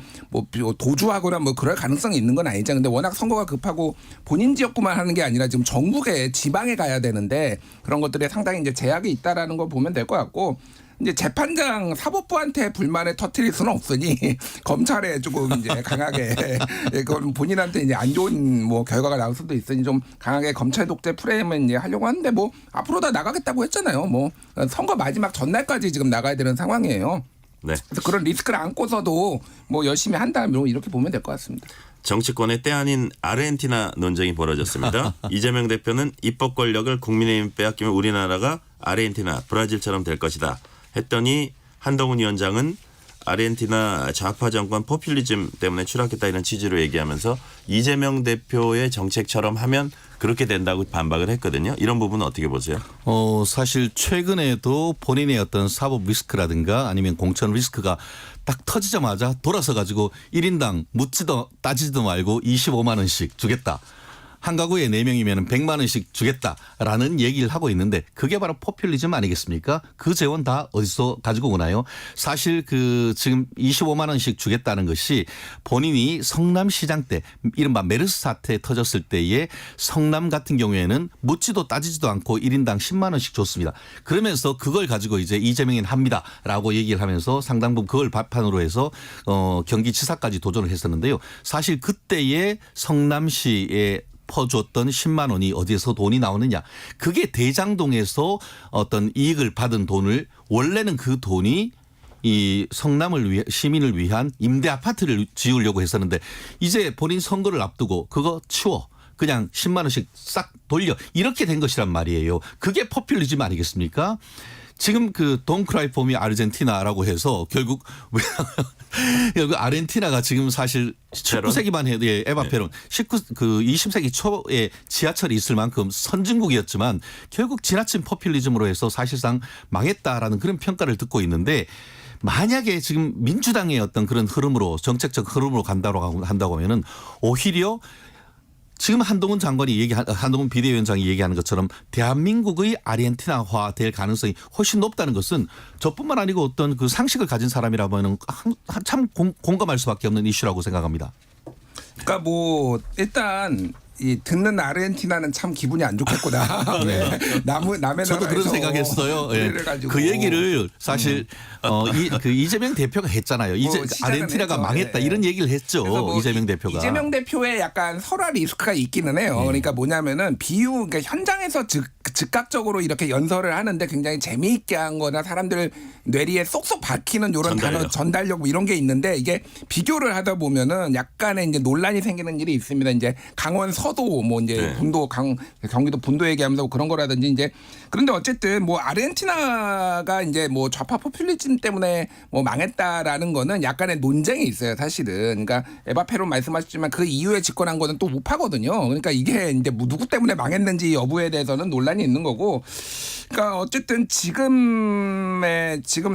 도주하거나 뭐 그럴 가능성이 있는 건 아니죠. 근데 워낙 선거가 급하고 본인 지역구만 하는 게 아니라 지금 전국에 지방에 가야 되는데 그런 것들에 상당히 이제 제약이 있다라는 거 보면 될 것 같고 이제 재판장 사법부한테 불만을 터뜨릴 수는 없으니 검찰에 조금 이제 강하게 그건 본인한테 이제 안 좋은 뭐 결과가 나올 수도 있으니 좀 강하게 검찰 독재 프레임을 이제 하려고 하는데 뭐 앞으로 다 나가겠다고 했잖아요. 뭐 선거 마지막 전날까지 지금 나가야 되는 상황이에요. 네. 그래서 그런 리스크를 안고서도 뭐 열심히 한다 이렇게 보면 될 것 같습니다. 정치권의 때 아닌 아르헨티나 논쟁이 벌어졌습니다. 이재명 대표는 입법 권력을 국민의힘 빼앗기면 우리나라가 아르헨티나, 브라질처럼 될 것이다. 했더니 한동훈 위원장은 아르헨티나 좌파 정권 포퓰리즘 때문에 추락했다 이런 취지로 얘기하면서 이재명 대표의 정책처럼 하면 그렇게 된다고 반박을 했거든요. 이런 부분은 어떻게 보세요? 사실 최근에도 본인의 어떤 사법 리스크라든가 아니면 공천 리스크가 딱 터지자마자 돌아서 가지고 1인당 묻지도 따지지도 말고 25만 원씩 주겠다. 한 가구에 4명이면 100만 원씩 주겠다라는 얘기를 하고 있는데 그게 바로 포퓰리즘 아니겠습니까? 그 재원 다 어디서 가지고 오나요? 사실 그 지금 25만 원씩 주겠다는 것이 본인이 성남시장 때 이른바 메르스 사태 터졌을 때에 성남 같은 경우에는 묻지도 따지지도 않고 1인당 10만 원씩 줬습니다. 그러면서 그걸 가지고 이제 이재명은 합니다라고 얘기를 하면서 상당 부분 그걸 바탕으로 해서 경기지사까지 도전을 했었는데요. 사실 그때의 성남시의 퍼줬던 10만 원이 어디에서 돈이 나오느냐. 그게 대장동에서 어떤 이익을 받은 돈을 원래는 그 돈이 이 성남을 위해 시민을 위한 임대 아파트를 지으려고 했었는데 이제 본인 선거를 앞두고 그거 치워. 그냥 10만 원씩 싹 돌려. 이렇게 된 것이란 말이에요. 그게 포퓰리즘 아니겠습니까? 지금 그 Don't Cry For Me 아르헨티나라고 해서 결국 아르헨티나가 지금 사실 19세기만 해도 에바 페론 20세기 초에 지하철이 있을 만큼 선진국이었지만 결국 지나친 포퓰리즘으로 해서 사실상 망했다라는 그런 평가를 듣고 있는데 만약에 지금 민주당의 어떤 그런 흐름으로 정책적 흐름으로 한다고 하면은 오히려 지금 한동훈 비대위원장이 얘기하는 것처럼 대한민국의 아르헨티나화 될 가능성이 훨씬 높다는 것은 저뿐만 아니고 어떤 그 상식을 가진 사람이라면 참 공감할 수밖에 없는 이슈라고 생각합니다. 그러니까 뭐 일단 이 듣는 아르헨티나는 참 기분이 안 좋겠구나. 네. 남의 저도 그런 생각했어요. 네. 그 얘기를 사실 그 이재명 대표가 했잖아요. 이제 아르헨티나가 망했다 이런 얘기를 했죠. 뭐 이재명 대표가. 이재명 대표의 약간 설화 리스크가 있기는 해요. 그러니까 뭐냐면은 그러니까 현장에서 즉각적으로 이렇게 연설을 하는데 굉장히 재미있게 한 거나 사람들 뇌리에 쏙쏙 박히는 이런 단어 전달력 뭐 이런 게 있는데 이게 비교를 하다 보면은 약간의 이제 논란이 생기는 일이 있습니다. 이제 강원 서도 뭐 이제 분도 경기도 분도 얘기하면서 그런 거라든지 이제 그런데 어쨌든 뭐 아르헨티나가 이제 뭐 좌파 포퓰리즘 때문에 뭐 망했다라는 거는 약간의 논쟁이 있어요, 사실은. 그러니까 에바페로 말씀하셨지만 그 이후에 집권한 거는 또 우파거든요. 그러니까 이게 이제 뭐 누구 때문에 망했는지 여부에 대해서는 논란이 있는 거고. 그러니까 어쨌든 지금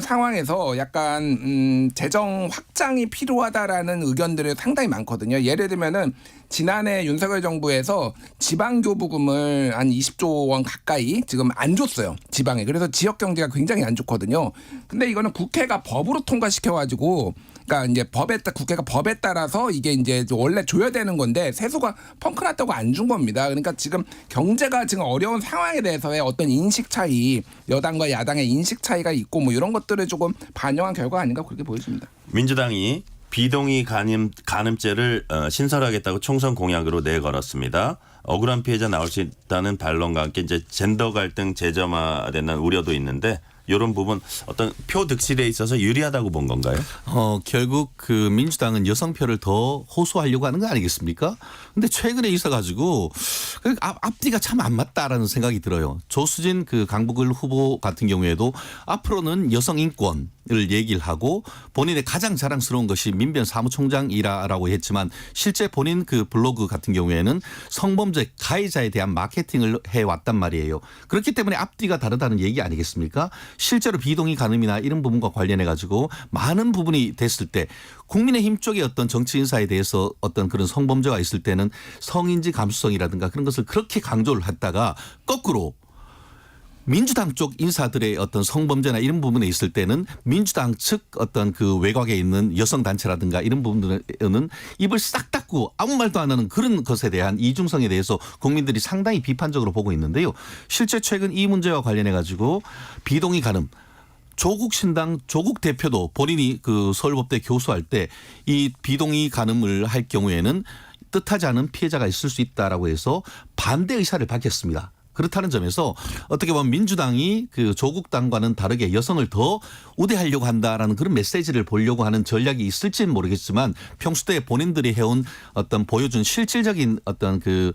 상황에서 약간 재정 확장이 필요하다라는 의견들이 상당히 많거든요. 예를 들면은 지난해 윤석열 정부에서 지방교부금을 한 20조 원 가까이 지금 안 줬어요, 지방에. 그래서 지역 경제가 굉장히 안 좋거든요. 근데 이거는 국회가 법으로 통과시켜가지고, 그러니까 이제 국회가 법에 따라서 이게 이제 원래 줘야 되는 건데 세수가 펑크 났다고 안 준 겁니다. 그러니까 지금 경제가 지금 어려운 상황에 대해서의 어떤 인식 차이, 여당과 야당의 인식 차이가 있고 뭐 이런 것들을 조금 반영한 결과 아닌가 그렇게 보여집니다. 민주당이 비동의 간음죄를 신설하겠다고 총선 공약으로 내걸었습니다. 억울한 피해자 나올 수 있다는 반론과 함께 이제 젠더 갈등 재점화된다는 우려도 있는데 이런 부분 어떤 표 득실에 있어서 유리하다고 본 건가요? 결국 그 민주당은 여성표를 더 호소하려고 하는 거 아니겠습니까? 근데 최근에 있어가지고 앞뒤가 참 안 맞다라는 생각이 들어요. 조수진 그 강북을 후보 같은 경우에도 앞으로는 여성 인권을 얘기를 하고 본인의 가장 자랑스러운 것이 민변 사무총장이라고 했지만 실제 본인 그 블로그 같은 경우에는 성범죄 가해자에 대한 마케팅을 해왔단 말이에요. 그렇기 때문에 앞뒤가 다르다는 얘기 아니겠습니까? 실제로 비동의 간음이나 이런 부분과 관련해 가지고 많은 부분이 됐을 때 국민의힘 쪽의 어떤 정치 인사에 대해서 어떤 그런 성범죄가 있을 때는 성인지 감수성이라든가 그런 것을 그렇게 강조를 했다가 거꾸로 민주당 쪽 인사들의 어떤 성범죄나 이런 부분에 있을 때는 민주당 측 어떤 그 외곽에 있는 여성 단체라든가 이런 부분들은 입을 싹 닫고 아무 말도 안 하는 그런 것에 대한 이중성에 대해서 국민들이 상당히 비판적으로 보고 있는데요. 실제 최근 이 문제와 관련해 가지고 비동의 간음 조국 신당 조국 대표도 본인이 그 서울법대 교수할 때 이 비동의 간음을 할 경우에는 뜻하지 않은 피해자가 있을 수 있다라고 해서 반대 의사를 밝혔습니다. 그렇다는 점에서 어떻게 보면 민주당이 그 조국당과는 다르게 여성을 더 우대하려고 한다라는 그런 메시지를 보려고 하는 전략이 있을지는 모르겠지만 평소에 본인들이 해온 어떤 보여준 실질적인 어떤 그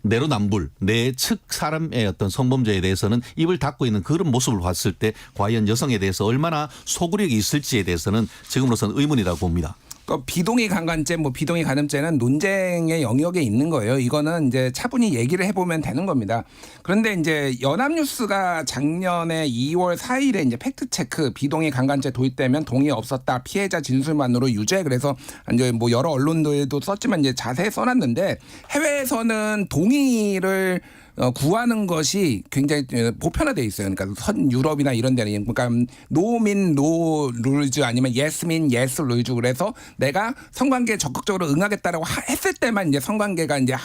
내로남불 내 측 사람의 어떤 성범죄에 대해서는 입을 닫고 있는 그런 모습을 봤을 때 과연 여성에 대해서 얼마나 소구력이 있을지에 대해서는 지금으로서는 의문이라고 봅니다. 그러니까 비동의 강간죄, 뭐 비동의 간음죄는 논쟁의 영역에 있는 거예요. 이거는 이제 차분히 얘기를 해보면 되는 겁니다. 그런데 이제 연합뉴스가 작년에 2월 4일에 이제 팩트 체크 비동의 강간죄 도입되면 동의 없었다, 피해자 진술만으로 유죄. 그래서 이제 뭐 여러 언론들도 썼지만 이제 자세히 써놨는데 해외에서는 동의를 구하는 것이 굉장히 보편화되어 있어요. 그러니까 선 유럽이나 이런 데는 그러니까 no mean no rules 아니면 yes mean yes rules. 그래서 내가 성관계에 적극적으로 응하겠다라고 했을 때만 이제 성관계가 이제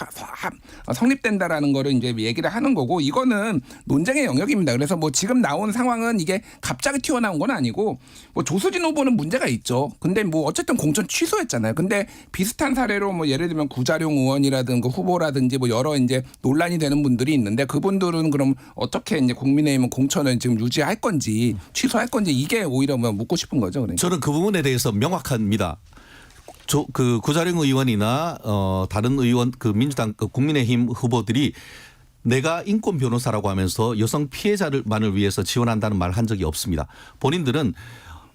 성립된다라는 거를 이제 얘기를 하는 거고 이거는 논쟁의 영역입니다. 그래서 뭐 지금 나온 상황은 이게 갑자기 튀어나온 건 아니고 뭐 조수진 후보는 문제가 있죠. 근데 뭐 어쨌든 공천 취소했잖아요. 근데 비슷한 사례로 뭐 예를 들면 구자룡 의원이라든가 후보라든지 뭐 여러 이제 논란이 되는 분들이 있는데 그분들은 그럼 어떻게 이제 국민의힘은 공천을 지금 유지할 건지 취소할 건지 이게 오히려 뭐 묻고 싶은 거죠. 그러니까. 저는 그 부분에 대해서 명확합니다. 그 구자룡 의원이나 다른 의원 그 민주당 그 국민의힘 후보들이 내가 인권 변호사라고 하면서 여성 피해자만을 위해서 지원한다는 말을 한 적이 없습니다. 본인들은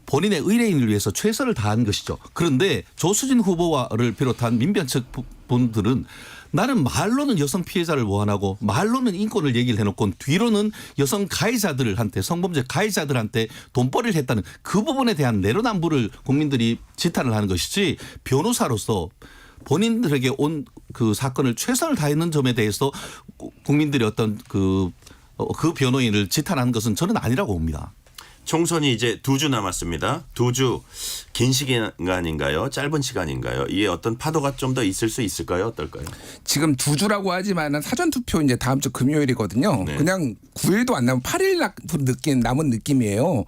본인의 의뢰인을 위해서 최선을 다한 것이죠. 그런데 조수진 후보를 비롯한 민변 측 분들은 나는 말로는 여성 피해자를 보완하고 말로는 인권을 얘기를 해놓고 뒤로는 여성 가해자들한테 성범죄 가해자들한테 돈벌이를 했다는 그 부분에 대한 내로남불을 국민들이 지탄을 하는 것이지 변호사로서 본인들에게 온 그 사건을 최선을 다했는 점에 대해서 국민들이 어떤 그 변호인을 지탄하는 것은 저는 아니라고 봅니다. 총선이 이제 2주 남았습니다. 2주 긴 시간인가요? 짧은 시간인가요? 이게 어떤 파도가 좀 더 있을 수 있을까요? 어떨까요? 지금 2주라고 하지만 사전투표 이제 다음 주 금요일이거든요. 네. 그냥 9일도 안 남은 8일 남은 느낌이에요.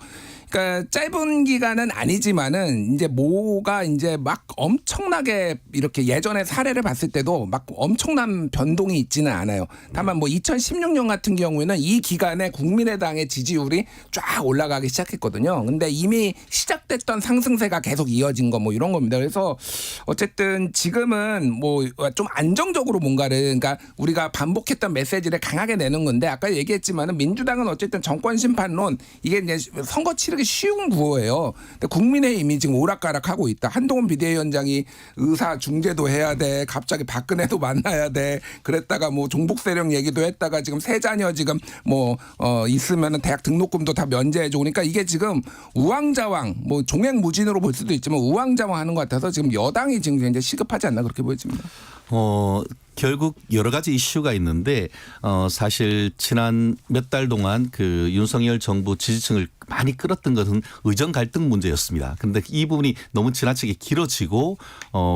그러니까 짧은 기간은 아니지만은 이제 뭐가 이제 막 엄청나게 이렇게 예전에 사례를 봤을 때도 막 엄청난 변동이 있지는 않아요. 다만 뭐 2016년 같은 경우에는 이 기간에 국민의당의 지지율이 쫙 올라가기 시작했거든요. 근데 이미 시작됐던 상승세가 계속 이어진 거 뭐 이런 겁니다. 그래서 어쨌든 지금은 뭐 좀 안정적으로 뭔가를 그러니까 우리가 반복했던 메시지를 강하게 내는 건데 아까 얘기했지만은 민주당은 어쨌든 정권 심판론 이게 이제 선거 치르기 쉬운 구호예요. 근데 국민의힘이 지금 오락가락하고 있다. 한동훈 비대위원장이 의사 중재도 해야 돼. 갑자기 박근혜도 만나야 돼. 그랬다가 뭐 종북 세력 얘기도 했다가 지금 세 자녀 지금 뭐 있으면은 대학 등록금도 다 면제해주고 그러니까 이게 지금 우왕좌왕 뭐 종횡무진으로 볼 수도 있지만 우왕좌왕하는 것 같아서 지금 여당이 지금 굉장히 시급하지 않나 그렇게 보여집니다. 결국 여러 가지 이슈가 있는데 사실 지난 몇 달 동안 그 윤석열 정부 지지층을 많이 끌었던 것은 의정 갈등 문제였습니다. 그런데 이 부분이 너무 지나치게 길어지고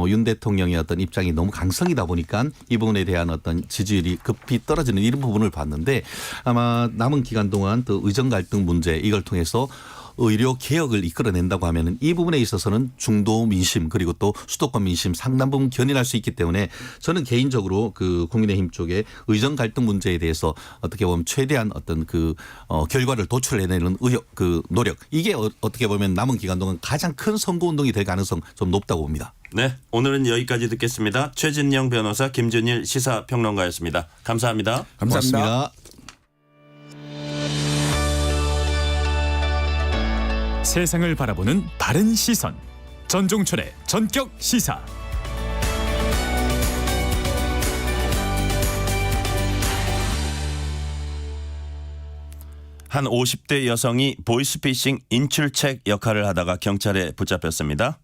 윤 대통령의 어떤 입장이 너무 강성이다 보니까 이 부분에 대한 어떤 지지율이 급히 떨어지는 이런 부분을 봤는데 아마 남은 기간 동안 또 의정 갈등 문제 이걸 통해서 의료 개혁을 이끌어낸다고 하면은 이 부분에 있어서는 중도 민심 그리고 또 수도권 민심 상당 부분 견인할 수 있기 때문에 저는 개인적으로 그 국민의힘 쪽에 의정 갈등 문제에 대해서 어떻게 보면 최대한 어떤 그 결과를 도출해내는 그 노력 이게 어떻게 보면 남은 기간 동안 가장 큰 선거 운동이 될 가능성 좀 높다고 봅니다. 네, 오늘은 여기까지 듣겠습니다. 최진영 변호사, 김준일 시사평론가였습니다. 감사합니다. 감사합니다. 세상을 바라보는 다른 시선. 전종철의 전격 시사. 한 50대 여성이 보이스피싱 인출책 역할을 하다가 경찰에 붙잡혔습니다.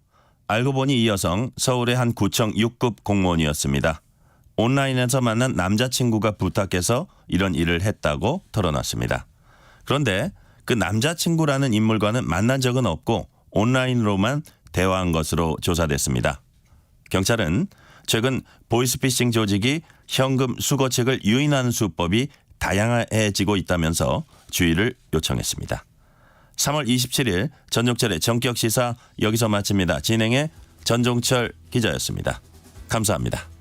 알고 보니 이 여성 서울의 한 구청 6급 공무원이었습니다. 온라인에서 만난 남자친구가 부탁해서 이런 일을 했다고 털어놨습니다. 그런데 그 남자친구라는 인물과는 만난 적은 없고 온라인으로만 대화한 것으로 조사됐습니다. 경찰은 최근 보이스피싱 조직이 현금 수거책을 유인하는 수법이 다양해지고 있다면서 주의를 요청했습니다. 3월 27일 전종철의 전격시사 여기서 마칩니다. 진행의 전종철 기자였습니다. 감사합니다.